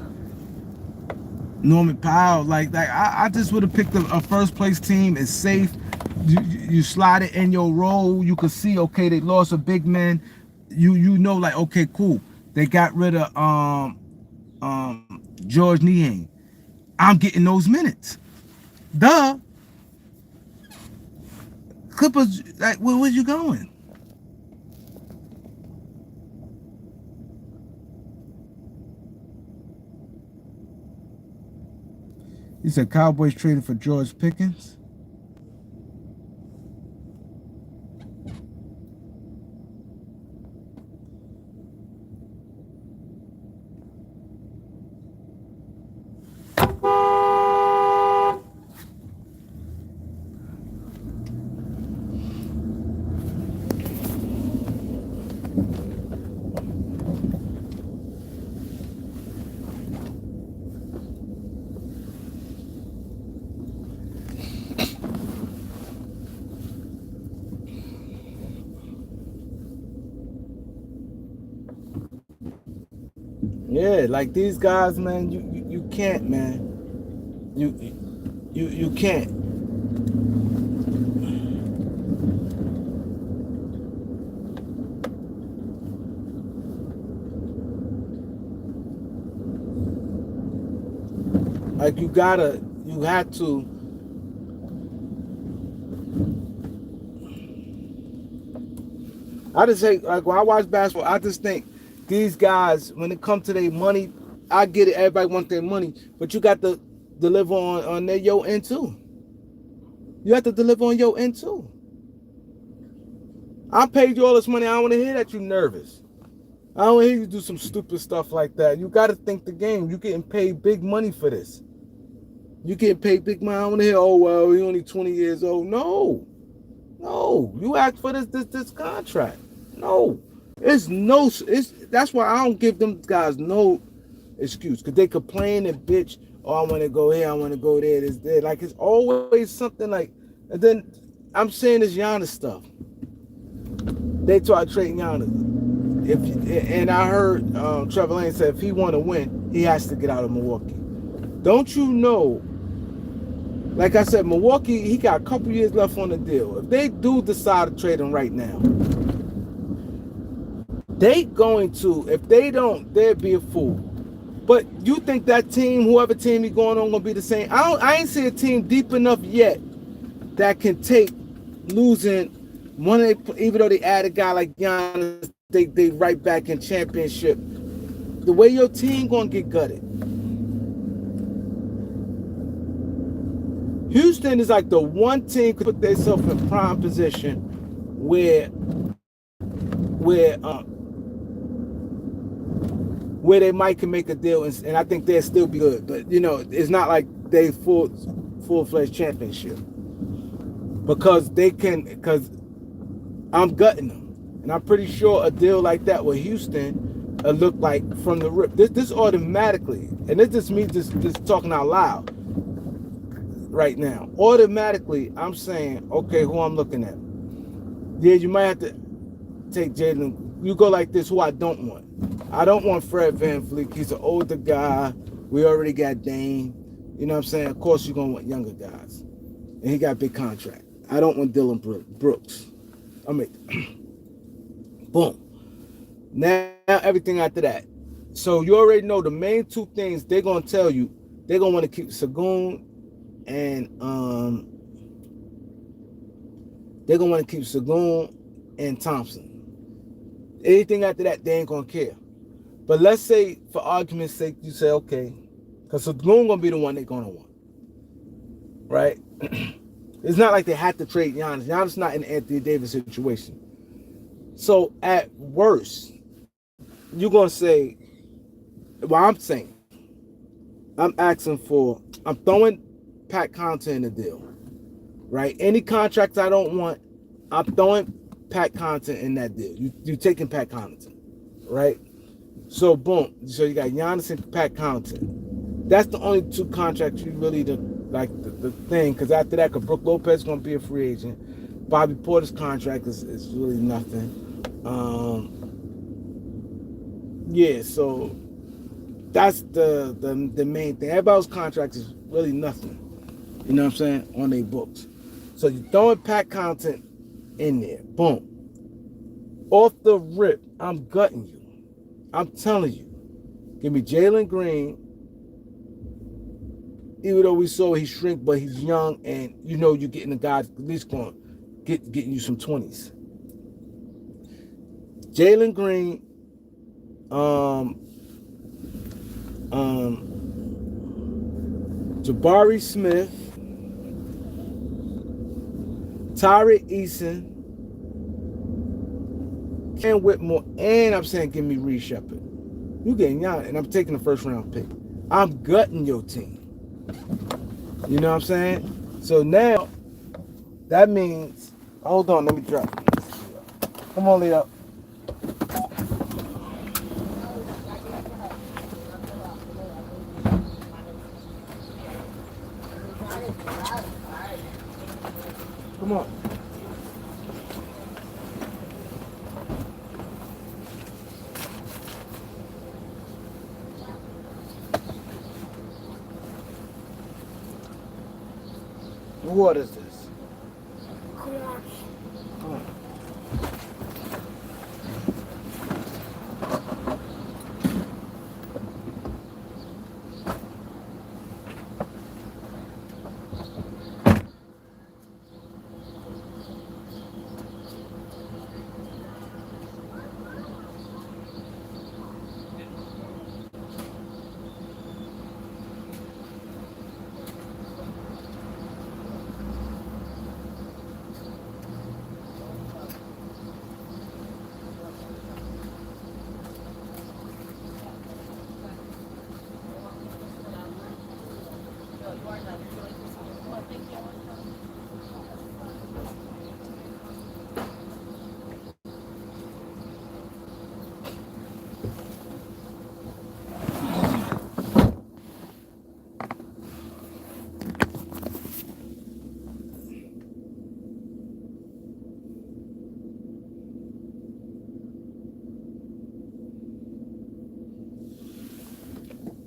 Speaker 1: Norman Powell, like I just would have picked a first place team. It's safe. You slide it in your role. You could see, okay, they lost a big man. You know, like, okay, cool. They got rid of George Niang. I'm getting those minutes. Duh. Clippers, like, where's you going? He said Cowboys traded for George Pickens. Yeah, like these guys, man, you can't, man. You can't. Like, you have to. I just say, like, when I watch basketball, I just think these guys, when it comes to their money, I get it, everybody wants their money, but you got to deliver on your end too. You have to deliver on your end too. I paid you all this money, I don't want to hear that you're nervous. I don't want to hear you do some stupid stuff like that. You got to think the game. You're getting paid big money for this. You getting paid big money. I don't want to hear, oh, well, he's only 20 years old. No, you asked for this contract. No, that's why I don't give them guys no excuse, because they complain and bitch, oh, I want to go here, I want to go there, this, there. Like, it's always something like, and then I'm saying this Giannis stuff. They try to trade Giannis. And I heard Trevor Lane said if he want to win, he has to get out of Milwaukee. Don't you know, like I said, Milwaukee, he got a couple years left on the deal. If they do decide to trade him right now, they going to, if they don't, they'd be a fool. But you think that team, whoever team he's going on, gonna be the same? I ain't see a team deep enough yet that can take losing one of they, even though they add a guy like Giannis, they right back in championship. The way your team gonna get gutted. Houston is like the one team could put themselves in prime position where they might can make a deal, and I think they'll still be good. But you know, it's not like they full-fledged championship, because they can, because I'm gutting them. And I'm pretty sure a deal like that with Houston look like from the rip. This automatically, and this just me just talking out loud right now. Automatically, I'm saying, okay, who I'm looking at. Yeah, you might have to take Jalen. You go like this, who I don't want. I don't want Fred VanVleet. He's an older guy. We already got Dame. You know what I'm saying? Of course, you're going to want younger guys. And he got a big contract. I don't want Dylan Brooks. I mean, boom. Now, everything after that. So you already know the main two things they're going to tell you. They're going to want to keep Sagoon and they're going to want to keep Sagoon and Thompson. Anything after that, they ain't going to care. But let's say, for argument's sake, you say, okay, because Sagoon going to be the one they're going to want. Right? It's not like they had to trade Giannis. Giannis not in the Anthony Davis situation. So at worst, you're going to say, well, I'm saying, I'm throwing Pat Connaughton in the deal. Right? Any contracts I don't want, I'm throwing Pat Connaughton in that deal. You're taking Pat Connaughton. Right? So boom. So you got Giannis and Pat Connaughton. That's the only two contracts you really like the thing, because after that, because Brook Lopez is going to be a free agent. Bobby Porter's contract is really nothing. Yeah, so that's the main thing. Everybody's contract is really nothing. You know what I'm saying? On their books. So you're throwing Pat Connaughton in there. Boom. Off the rip, I'm gutting you. I'm telling you. Give me Jalen Green. Even though we saw he shrink, but he's young, and you know you're getting a guy at least going getting you some 20s. Jalen Green, Jabari Smith, Tyree Eason, Ken Whitmore, and I'm saying give me Reed Shepard. You getting Giannis, and I'm taking the first round pick. I'm gutting your team. You know what I'm saying? So now, that means, hold on, let me drop. Come on, Leo. Come on. What is this? Come on.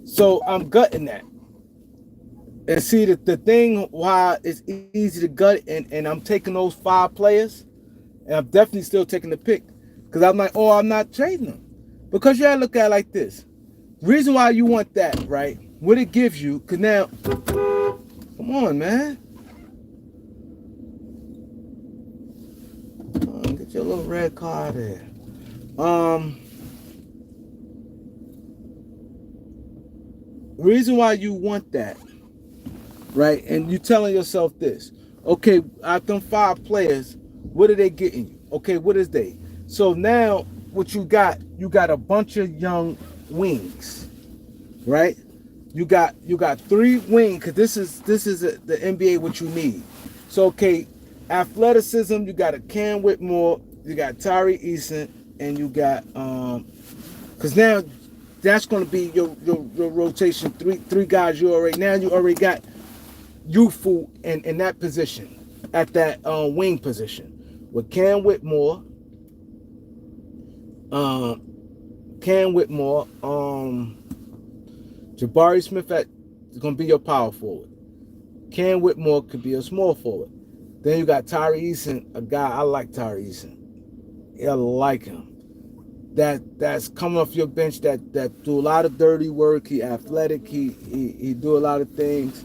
Speaker 1: So I'm gutting that. And see, the thing why it's easy to gut, and I'm taking those 5 players, and I'm definitely still taking the pick. Because I'm like, oh, I'm not trading them. Because you gotta look at it like this. Reason why you want that, right? What it gives you, because now, come on, man. Get your little red card there. Reason why you want that, right? And you telling yourself this, okay, out them 5 players, what are they getting you? Okay, what is they? So now what you got a bunch of young wings, right? You got 3 wings, because this is the NBA what you need. So okay, athleticism, you got a Cam Whitmore, Tyree Eason, and you got because now that's going to be your rotation. Three guys you already got youthful in that position, at that wing position, with Jabari Smith is going to be your power forward. Cam Whitmore could be a small forward. Then you got Tyree Eason, a guy I like. Tyree Eason, I like him. That's coming off your bench that do a lot of dirty work. He athletic. He do a lot of things.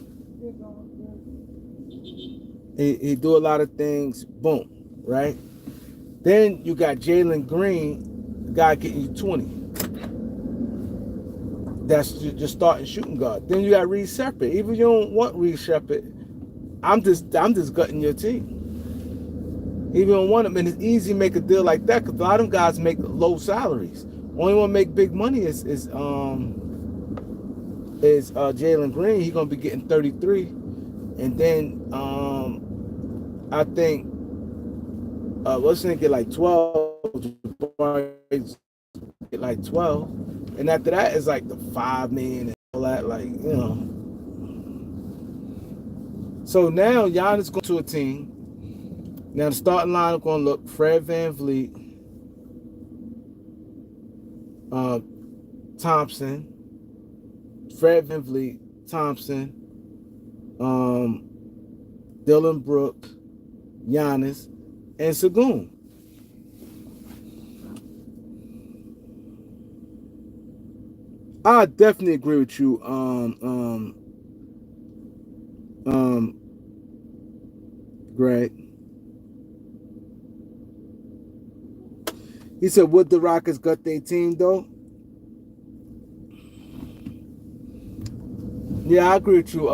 Speaker 1: He do a lot of things. Boom, right? Then you got Jalen Green, the guy getting you 20. That's just starting shooting guard. Then you got Reed Shepard. Even if you don't want Reed Shepard, I'm just gutting your team. Even if you don't want him, and it's easy to make a deal like that because a lot of them guys make low salaries. Only one make big money is Jalen Green. He's gonna be getting 33, and then I think what's gonna get like 12, get like 12, and after that is like the $5 million and all that, like, you know. So now Giannis going to a team. Now the starting lineup going to look Fred VanVleet, Thompson, Dylan Brooks, Giannis, and Sengun. I definitely agree with you. Greg. He said, would the Rockets gut their team though? Yeah, I agree with you,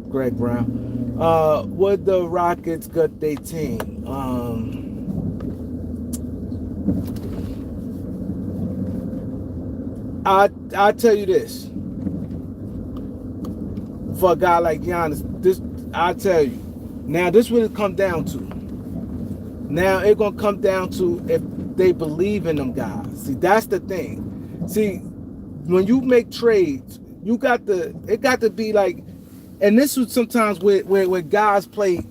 Speaker 1: Greg Brown. Would the Rockets gut their team? I tell you this. For a guy like Giannis, I tell you. Now, this will come down to. Now, it's going to come down to if they believe in them guys. See, that's the thing. See, when you make trades, it got to be like, and this was sometimes where guys play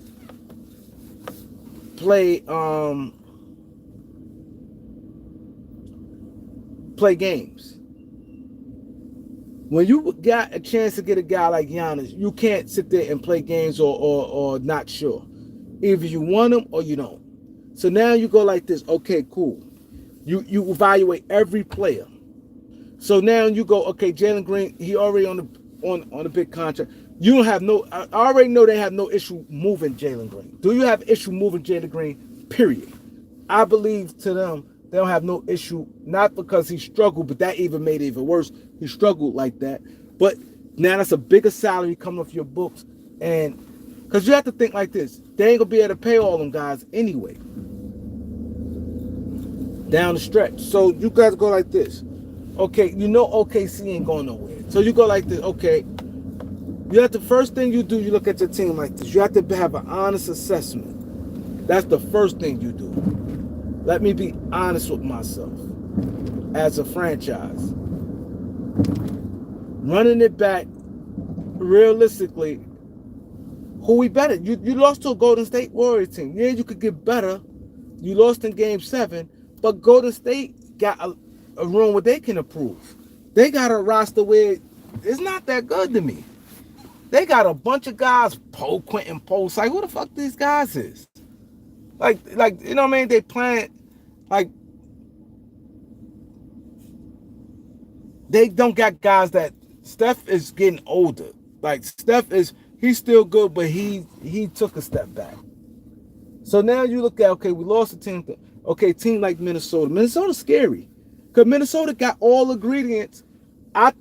Speaker 1: games. When you got a chance to get a guy like Giannis, you can't sit there and play games or not sure. Either you want him or you don't. So now you go like this. Okay, cool. You evaluate every player. So now you go, okay, Jalen Green, he already on the big contract. You don't have I already know they have no issue moving Jalen Green. Do you have issue moving Jalen Green? Period. I believe to them, they don't have no issue, not because he struggled, but that even made it even worse. He struggled like that. But now that's a bigger salary coming off your books. And because you have to think like this, they ain't going to be able to pay all them guys anyway. Down the stretch. So you guys go like this. Okay, you know OKC ain't going nowhere. So you go like this. Okay, the first thing you do, you look at your team like this. You have to have an honest assessment. That's the first thing you do. Let me be honest with myself as a franchise. Running it back, realistically, who we better? You lost to a Golden State Warriors team. Yeah, you could get better. You lost in Game 7, but Golden State got a room where they can improve. They got a roster where it's not that good to me. They got a bunch of guys, Quentin Post. Like, who the fuck these guys is? Like, you know what I mean? They playing, like, they don't got guys that, Steph is getting older. Like, he's still good, but he took a step back. So now you look at, okay, we lost a team. Okay, team like Minnesota. Minnesota's scary. Because Minnesota got all ingredients. If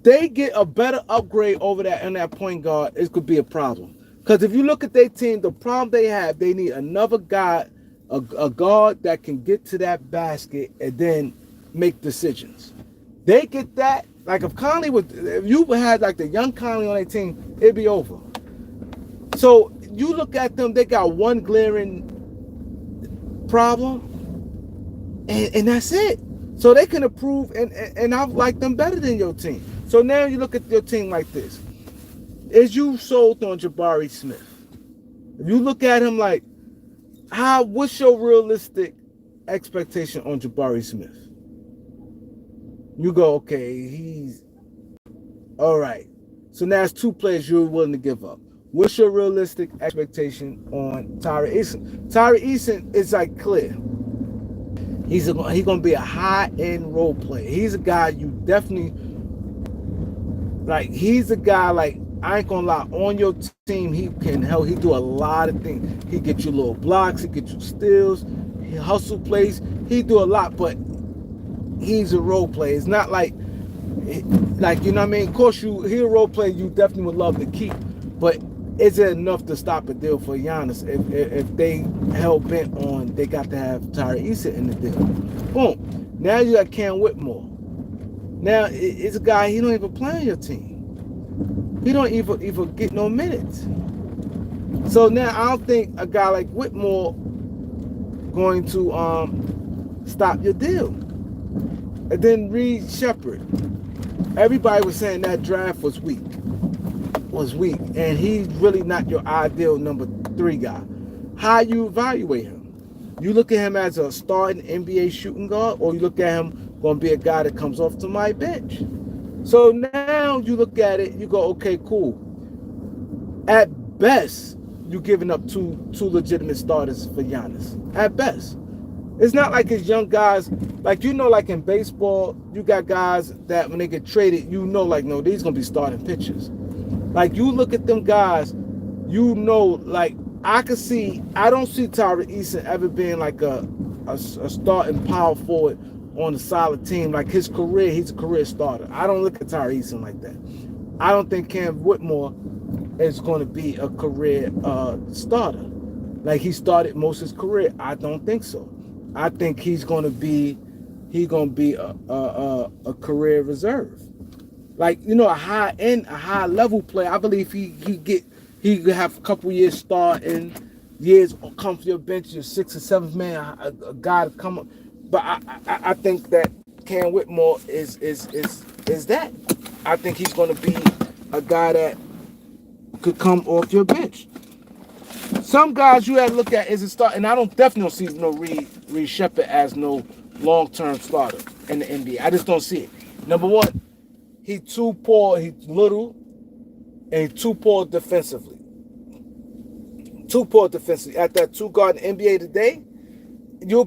Speaker 1: they get a better upgrade over that in that point guard, it could be a problem. Because if you look at their team, the problem they have, they need another guy, a guard that can get to that basket and then make decisions. They get that. Like if you had like the young Conley on their team, it'd be over. So you look at them, they got one glaring problem, and that's it. So they can improve, and I like them better than your team. So now you look at your team like this. Is you sold on Jabari Smith? If you look at him like, what's your realistic expectation on Jabari Smith? You go, okay, he's all right. So now it's two players you're willing to give up. What's your realistic expectation on Tyree Eason? Tyree Eason is like clear. He's gonna be a high end role player. He's a guy you definitely like. He's a guy like, I ain't gonna lie, on your team he can help. He do a lot of things. He get you little blocks. He get you steals. He hustle plays. He do a lot, but he's a role player. It's not like you know what I mean. Of course, he a role player you definitely would love to keep, but is it enough to stop a deal for Giannis if they hell bent on they got to have Tyrese in the deal? Boom. Now you got Cam Whitmore. Now it's a guy, he don't even play on your team. He don't even get no minutes. So now I don't think a guy like Whitmore going to stop your deal. And then Reed Shepard. Everybody was saying that draft was weak, and he's really not your ideal number 3 guy. How you evaluate him? You look at him as a starting N.B.A. shooting guard, or you look at him going to be a guy that comes off to my bench. So now you look at it, you go, okay, cool. At best, you're giving up two legitimate starters for Giannis. At best. It's not like it's young guys, like, you know, like in baseball, you got guys that when they get traded, you know, like, no, these going to be starting pitchers. Like, you look at them guys, you know, like, I don't see Tyree Eason ever being like a starting power forward on a solid team. Like, his career, he's a career starter. I don't look at Tyree Eason like that. I don't think Cam Whitmore is going to be a career starter. Like, he started most of his career. I don't think so. I think he's going to be a career reserve. Like, you know, a high level player. I believe he could have a couple years starting, years come for your bench, your 6th or 7th man, a guy to come up. But I think that Cam Whitmore is that. I think he's going to be a guy that could come off your bench. Some guys you have to look at is a start, and I definitely don't see no Reed Shepard as no long-term starter in the NBA. I just don't see it. Number one, he's too poor, he's little, and he's too poor defensively. Too poor defensively. At that 2 guard in the NBA today, you're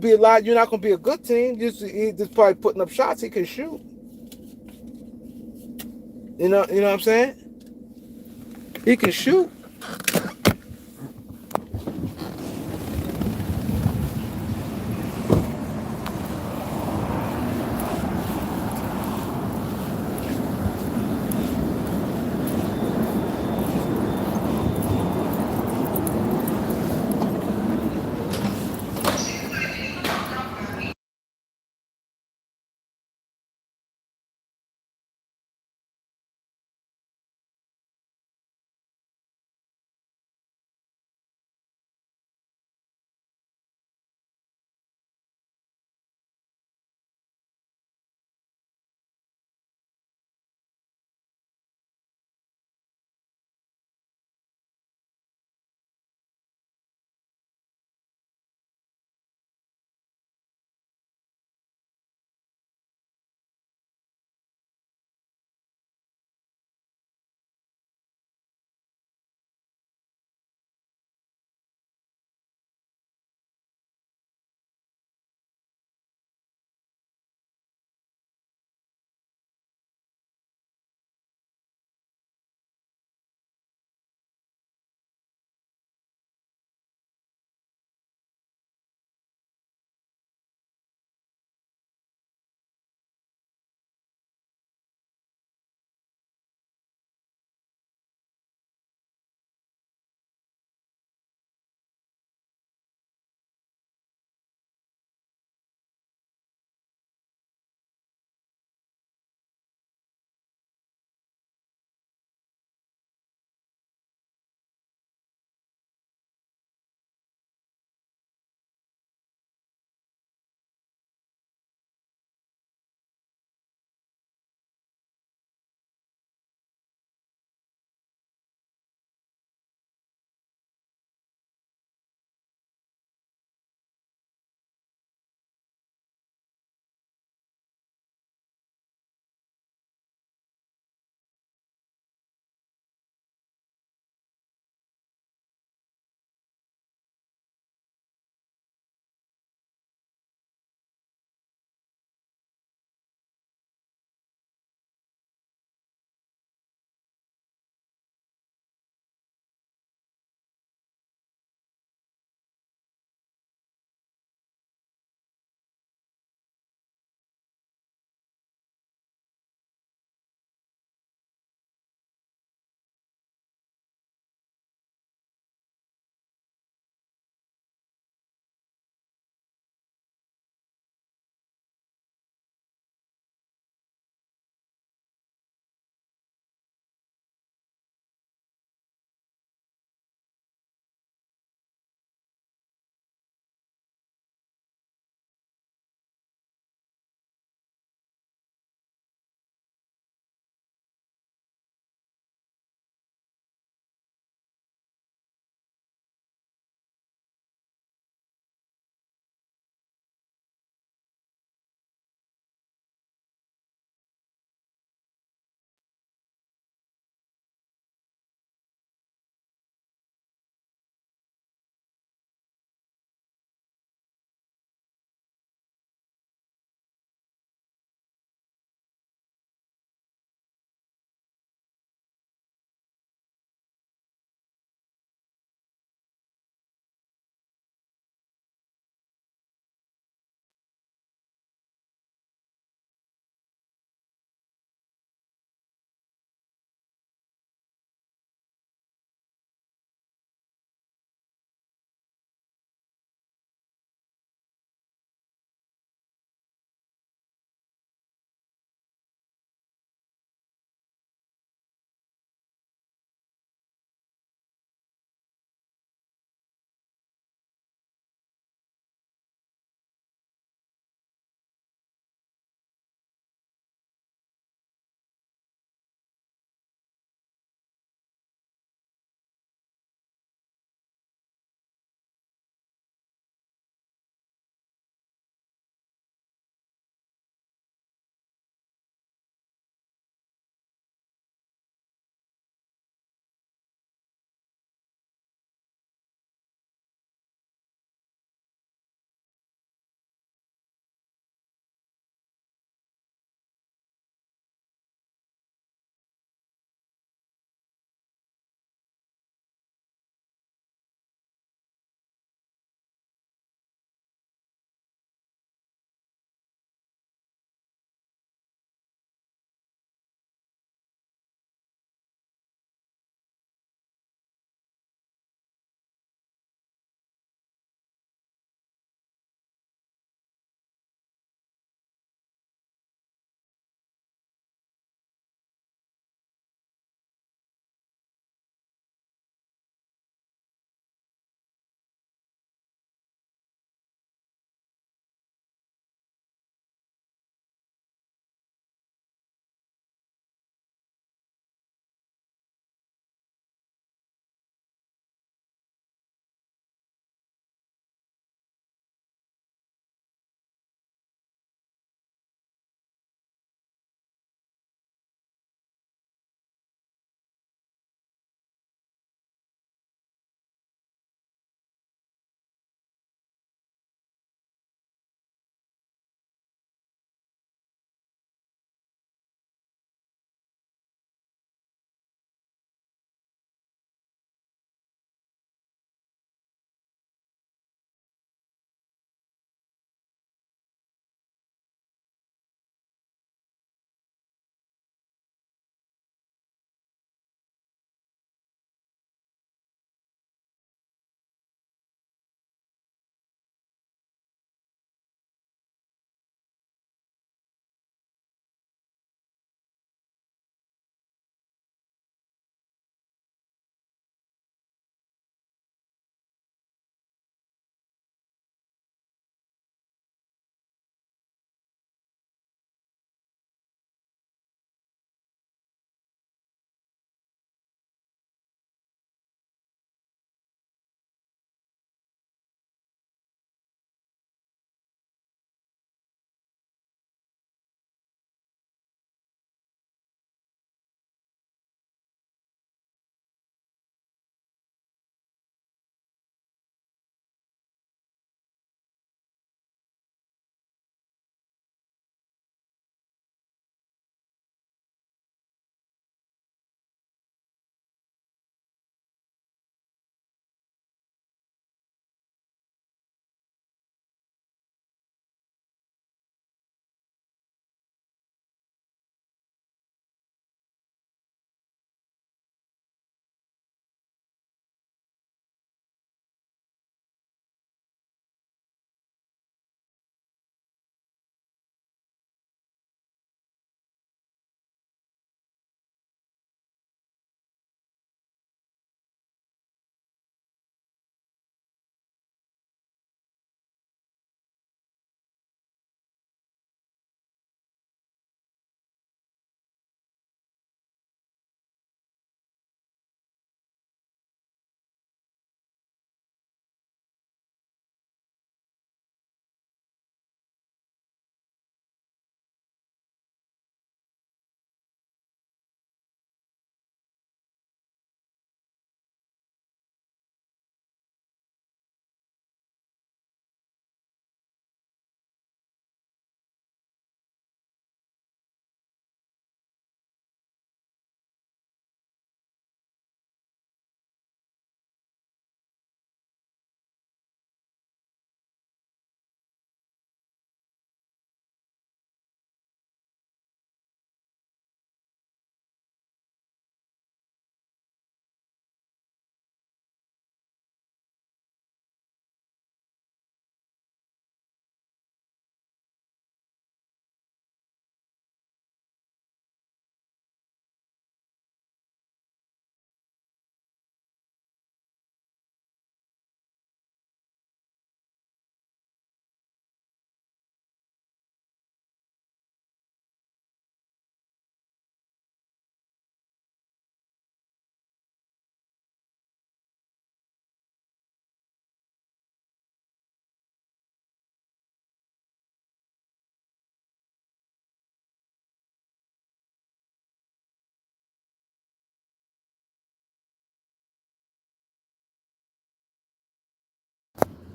Speaker 1: not gonna be a good team. He's just probably putting up shots he can shoot. You know what I'm saying? He can shoot.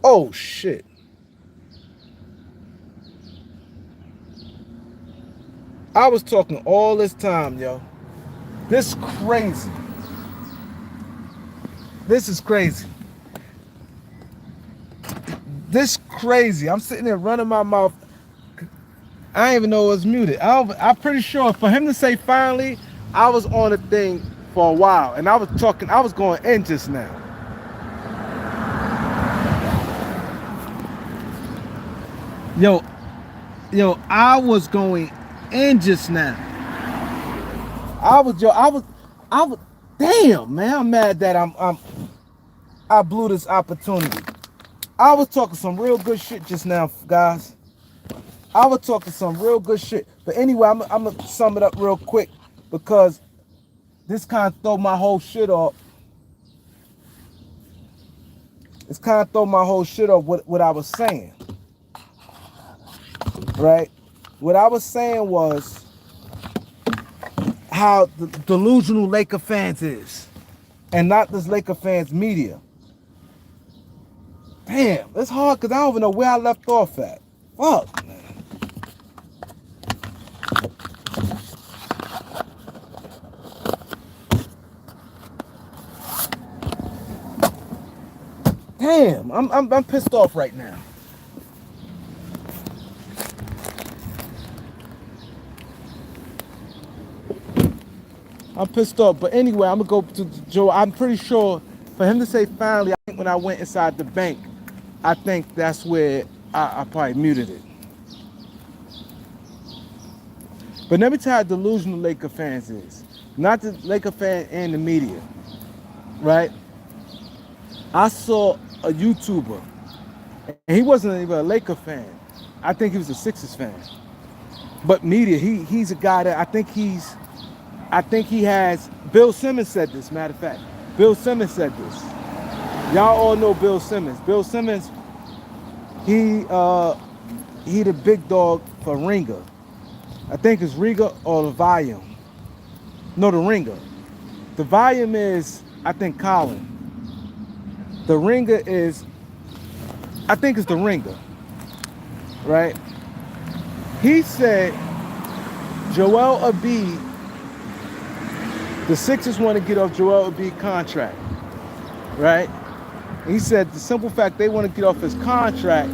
Speaker 1: Oh shit. I was talking all this time, yo. This crazy. This is crazy. This crazy. I'm sitting there running my mouth. I didn't even know it was muted. I'm pretty sure for him to say finally, I was on the thing for a while. And I was talking, I was going in just now. Yo, I was going in just now. I was, damn, man, I'm mad that I blew this opportunity. I was talking some real good shit just now, guys. I was talking some real good shit. But anyway, I'm gonna sum it up real quick because this kind of throw my whole shit off. It's kind of throw my whole shit off what I was saying. Right? What I was saying was how the delusional Laker fans is. And not this Laker fans media. Damn, it's hard because I don't even know where I left off at. Fuck, man. Damn, I'm pissed off right now. I'm pissed off. But anyway, I'm gonna go to Joe. I'm pretty sure for him to say finally, I think when I went inside the bank, I think that's where I probably muted it. But let me tell you how delusional Laker fans is. Not the Laker fan and the media. Right? I saw a YouTuber, and he wasn't even a Laker fan. I think he was a Sixers fan. But media, he's a guy that I think he has. Bill Simmons said this, matter of fact. Bill Simmons said this. Y'all all know Bill Simmons. Bill Simmons, he the big dog for Ringer. I think it's Ringer or the Volume. No, the Ringer. The Volume is, I think, Colin. The Ringer is, I think it's the Ringer. Right? He said Joel Embiid, the Sixers want to get off Joel Embiid contract, right? He said the simple fact they want to get off his contract,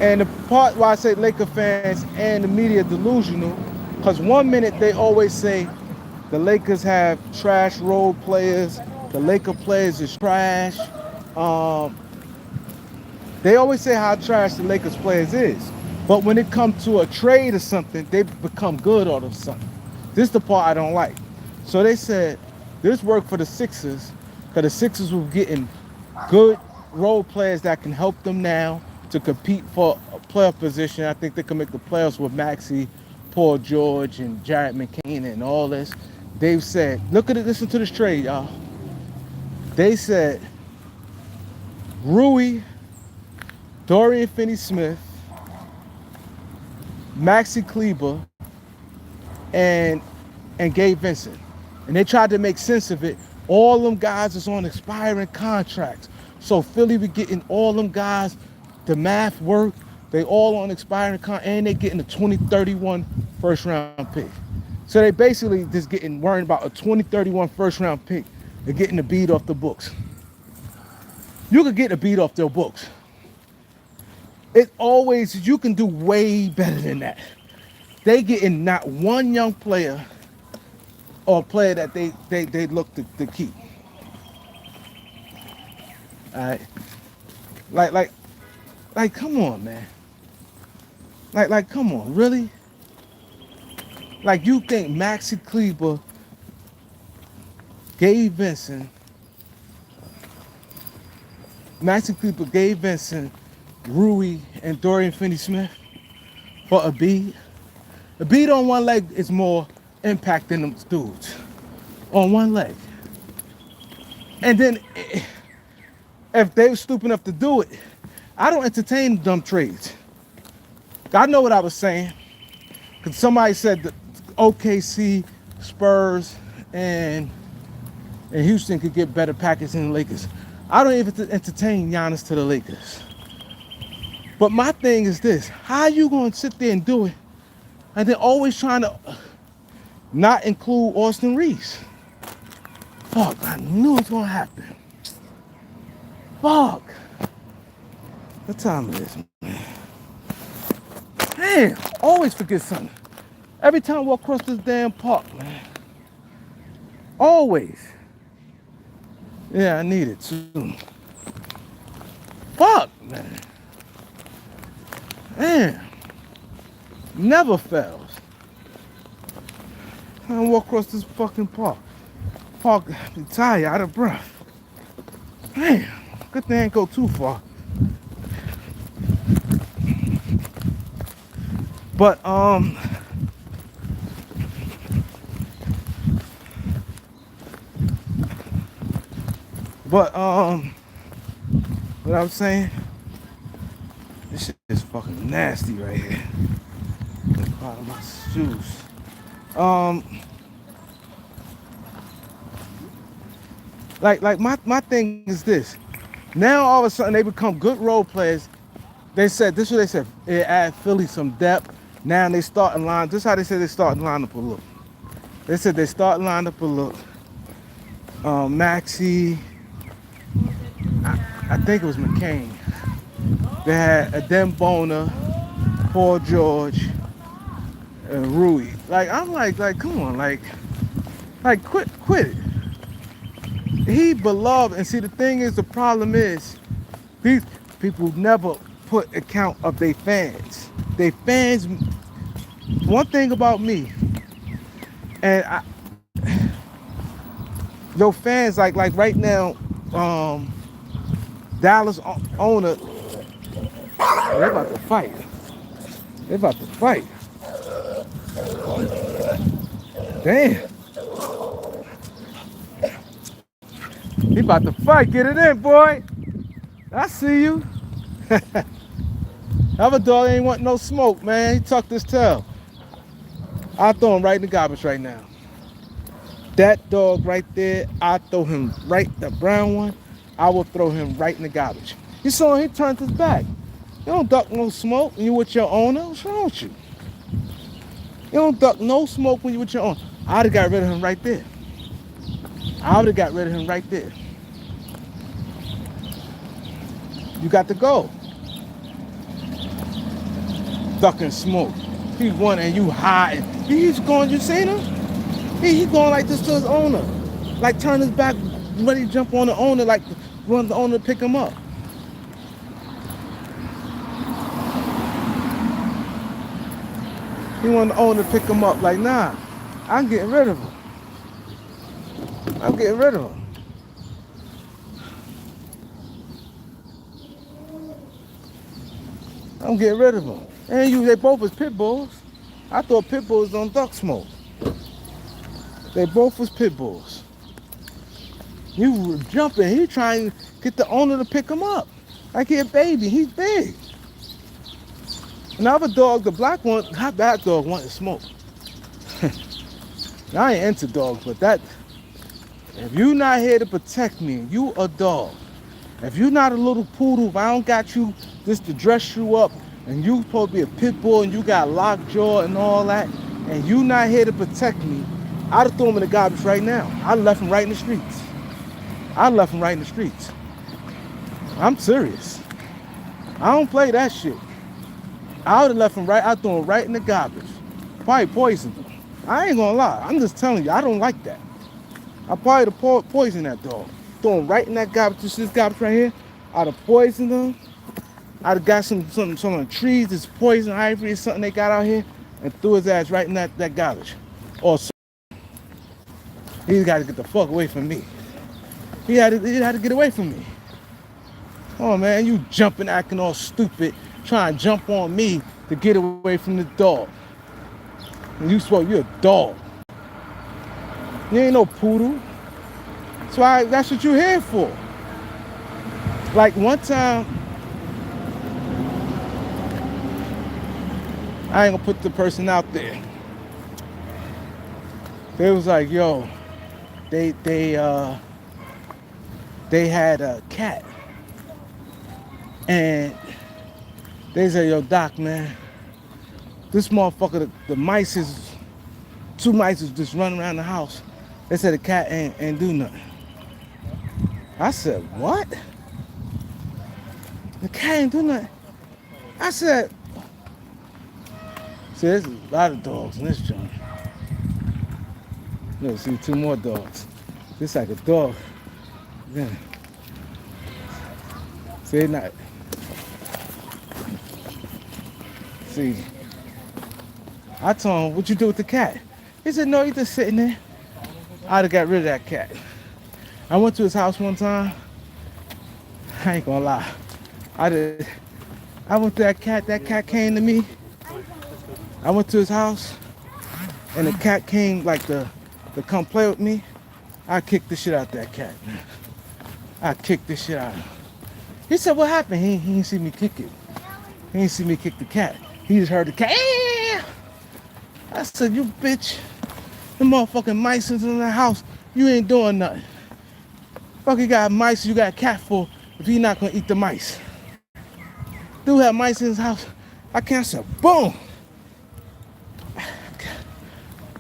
Speaker 1: and the part why I say Laker fans and the media delusional, because 1 minute they always say the Lakers have trash role players, the Laker players is trash. They always say how trash the Lakers players is, but when it comes to a trade or something, they become good all of a sudden. This is the part I don't like. So they said this worked for the Sixers because the Sixers were getting good role players that can help them now to compete for a playoff position. I think they can make the playoffs with Maxey, Paul George, and Jared McCain and all this. They've said, look at it, listen to this trade, y'all. They said Rui, Dorian Finney-Smith, Maxi Kleber, and Gabe Vincent. And they tried to make sense of it. All them guys is on expiring contracts. So Philly be getting all them guys, the math work, they all on expiring contracts, and they getting a 2031 first round pick. So they basically just getting worried about a 2031 first round pick and getting the beat off the books. You could get the beat off their books. It always, you can do way better than that. They getting not one young player or a player that they look to keep. All right. Like, come on, man. Like, come on, really? Like, you think Maxi Kleber, Gabe Vincent, Rui, and Dorian Finney-Smith for a beat? A beat on one leg is more impact than them dudes on one leg. And then if they were stupid enough to do it, I don't entertain dumb trades. I know what I was saying. Because somebody said that OKC, Spurs, and Houston could get better packages than the Lakers. I don't even entertain Giannis to the Lakers. But my thing is this: how you gonna sit there and do it, and then always trying to not include Austin Reeves? Fuck! I knew it was gonna happen. Fuck! What time it is, man? Damn! Always forget something. Every time I walk across this damn park, man. Always. Yeah, I need it too. Fuck, man. Man. Never fails. I walk across this fucking park. Be tired, out of breath. Man, good thing I ain't go too far. But what I was saying, this shit is fucking nasty right here. Part of my shoes. Like my thing is this. Now all of a sudden they become good role players. They said this is what they said. It add Philly some depth. Now they starting line. This is how they said they starting line up a look. They said they starting line up a look. Maxey. I think it was McCain. They had Adembona, Paul George, and Rui. Like I'm like come on, like quit it. He beloved, and see the thing is, the problem is these people never put account of their fans. They fans. One thing about me, and your fans like right now, Dallas owner, they're about to fight. They're about to fight. Damn. He about to fight. Get it in, boy. I see you. Other dog ain't want no smoke, man. He tucked his tail. I'll throw him right in the garbage right now. That dog right there, I throw him right, the brown one, I will throw him right in the garbage. You saw him, he turned his back. You don't duck no smoke when you with your owner. What's wrong with you? You don't duck no smoke when you with your owner. I'd have got rid of him right there. I would have got rid of him right there. You got to go. Ducking smoke. He won and you hiding. He's going, you seen him? He going like this to his owner. Like turn his back, ready to jump on the owner, like run the owner to pick him up. He wanted the owner to pick him up, like nah, I'm getting rid of him. I'm getting rid of him. I'm getting rid of him. And they both was pit bulls. I thought pit bulls don't duck smoke. They both was pit bulls. You were jumping. He trying to get the owner to pick him up. Like he a baby. He's big. Another dog, the black one, that dog wanted smoke. I ain't into dogs, but that, if you not here to protect me, you a dog. If you not a little poodle, if I don't got you just to dress you up, and you supposed to be a pit bull, and you got lockjaw and all that, and you not here to protect me, I'd have thrown him in the garbage right now. I'd left him right in the streets. I left him right in the streets. I'm serious. I don't play that shit. I would have left him right, I'd throw him right in the garbage. Probably poisoned him. I ain't gonna lie. I'm just telling you, I don't like that. I probably have poisoned that dog. Throw him right in that garbage. You see this garbage right here? I'd have poisoned him. I'd have got some of the trees, this poison ivory or something they got out here, and threw his ass right in that garbage. Or so. He's got to get the fuck away from me. He had to get away from me. Oh man, you jumping, acting all stupid, trying to jump on me to get away from the dog. And you're a dog. You ain't no poodle. That's what you're here for. Like one time, I ain't gonna put the person out there. They was like, yo, they they had a cat. And they said, yo, Doc, man, this motherfucker, the mice is, two mice is just running around the house. They said the cat ain't do nothing. I said, what? The cat ain't do nothing. I said, see, there's a lot of dogs in this joint. Look, see, two more dogs. This like a dog. Yeah. See, not. See, I told him, what you do with the cat? He said, no, he's just sitting there. I'd have got rid of that cat. I went to his house one time. I ain't gonna lie. I went to that cat came to me. I went to his house, and the cat came like to come play with me. I kicked the shit out that cat, man. I kicked the shit out of him. He said, what happened? He didn't see me kick it. He didn't see me kick the cat. He just heard the cat. I said, you bitch. The motherfucking mice is in the house. You ain't doing nothing. Fuck, you got mice you got a cat for if he not gonna eat the mice. Dude had mice in his house. I can't say, boom.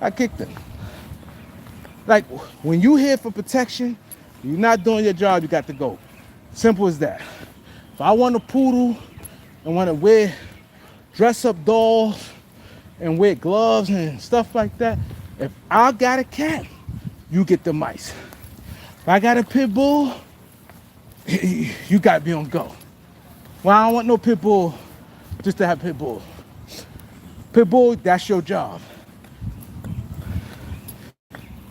Speaker 1: I kicked him. Like, when you here for protection, you're not doing your job, you got to go. Simple as that. If I want a poodle and want to wear dress up dolls and wear gloves and stuff like that, if I got a cat, you get the mice. If I got a pit bull, you got to be on go. Well, I don't want no pit bull just to have pit bull. Pit bull, that's your job.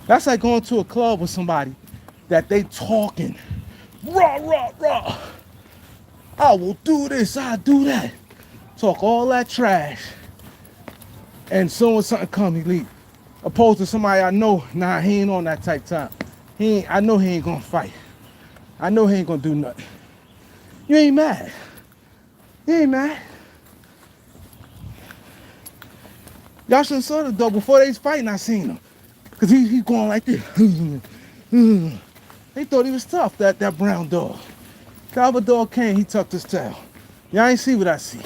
Speaker 1: That's like going to a club with somebody that they talking, rah, rah, rah. I will do this, I'll do that. Talk all that trash. And soon as something come, he leave. Opposed to somebody I know, nah, he ain't on that type time. I know he ain't gonna fight. I know he ain't gonna do nothing. You ain't mad. You ain't mad. Y'all should have saw the dog before they was fighting. I seen him. Cause he going like this. They thought he was tough, that brown dog. The other dog came, he tucked his tail. Y'all ain't see what I see.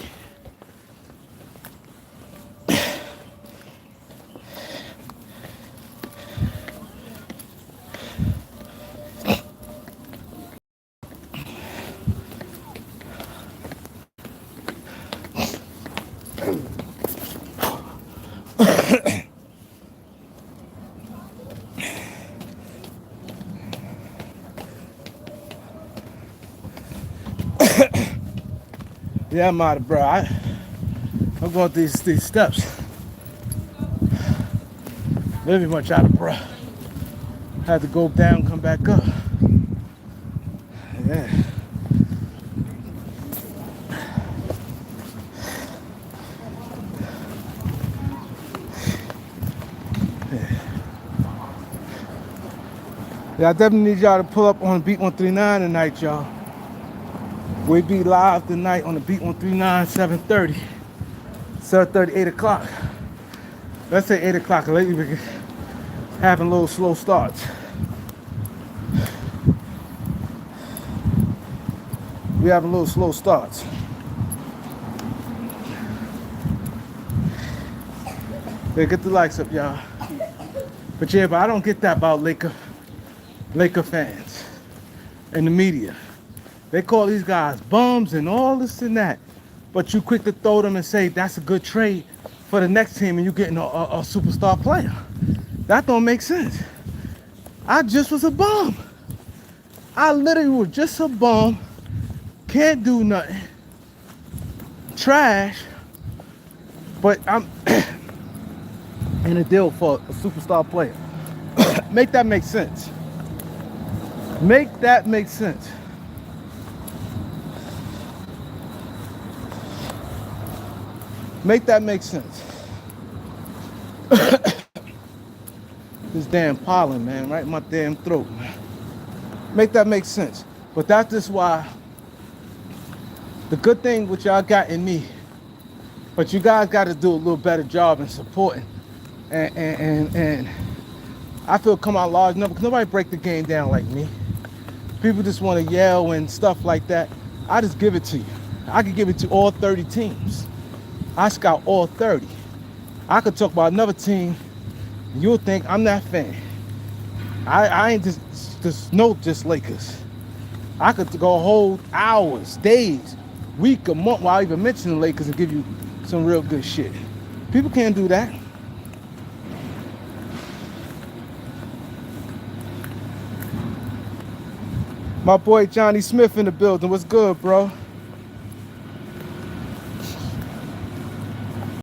Speaker 1: Yeah, I'm out of bro. I'm going through these steps. Very much out of breath. Had to go down, come back up. Yeah. Yeah, I definitely need y'all to pull up on Beat 139 tonight, y'all. We be live tonight on the Beat 139, 7:30. 7:30, 8 o'clock. Let's say 8 o'clock. Lately we're having little slow starts. We have a little slow starts. Yeah, get the likes up, y'all. But yeah, but I don't get that about Laker fans and the media. They call these guys bums and all this and that. But you quick to throw them and say that's a good trade for the next team and you getting a superstar player. That don't make sense. I just was a bum. I literally was just a bum. Can't do nothing. Trash. But I'm in a deal for a superstar player. Make that make sense. Make that make sense. Make that make sense. This damn pollen, man, right in my damn throat, man. Make that make sense. But that's just why the good thing which y'all got in me, but you guys got to do a little better job in supporting. And I feel come out large enough because nobody break the game down like me. People just want to yell and stuff like that. I just give it to you. I could give it to all 30 teams. I scout all 30. I could talk about another team, and you'll think I'm that fan. I ain't just Lakers. I could go whole hours, days, week, a month while even mentioning the Lakers and give you some real good shit. People can't do that. My boy Johnny Smith in the building. What's good, bro?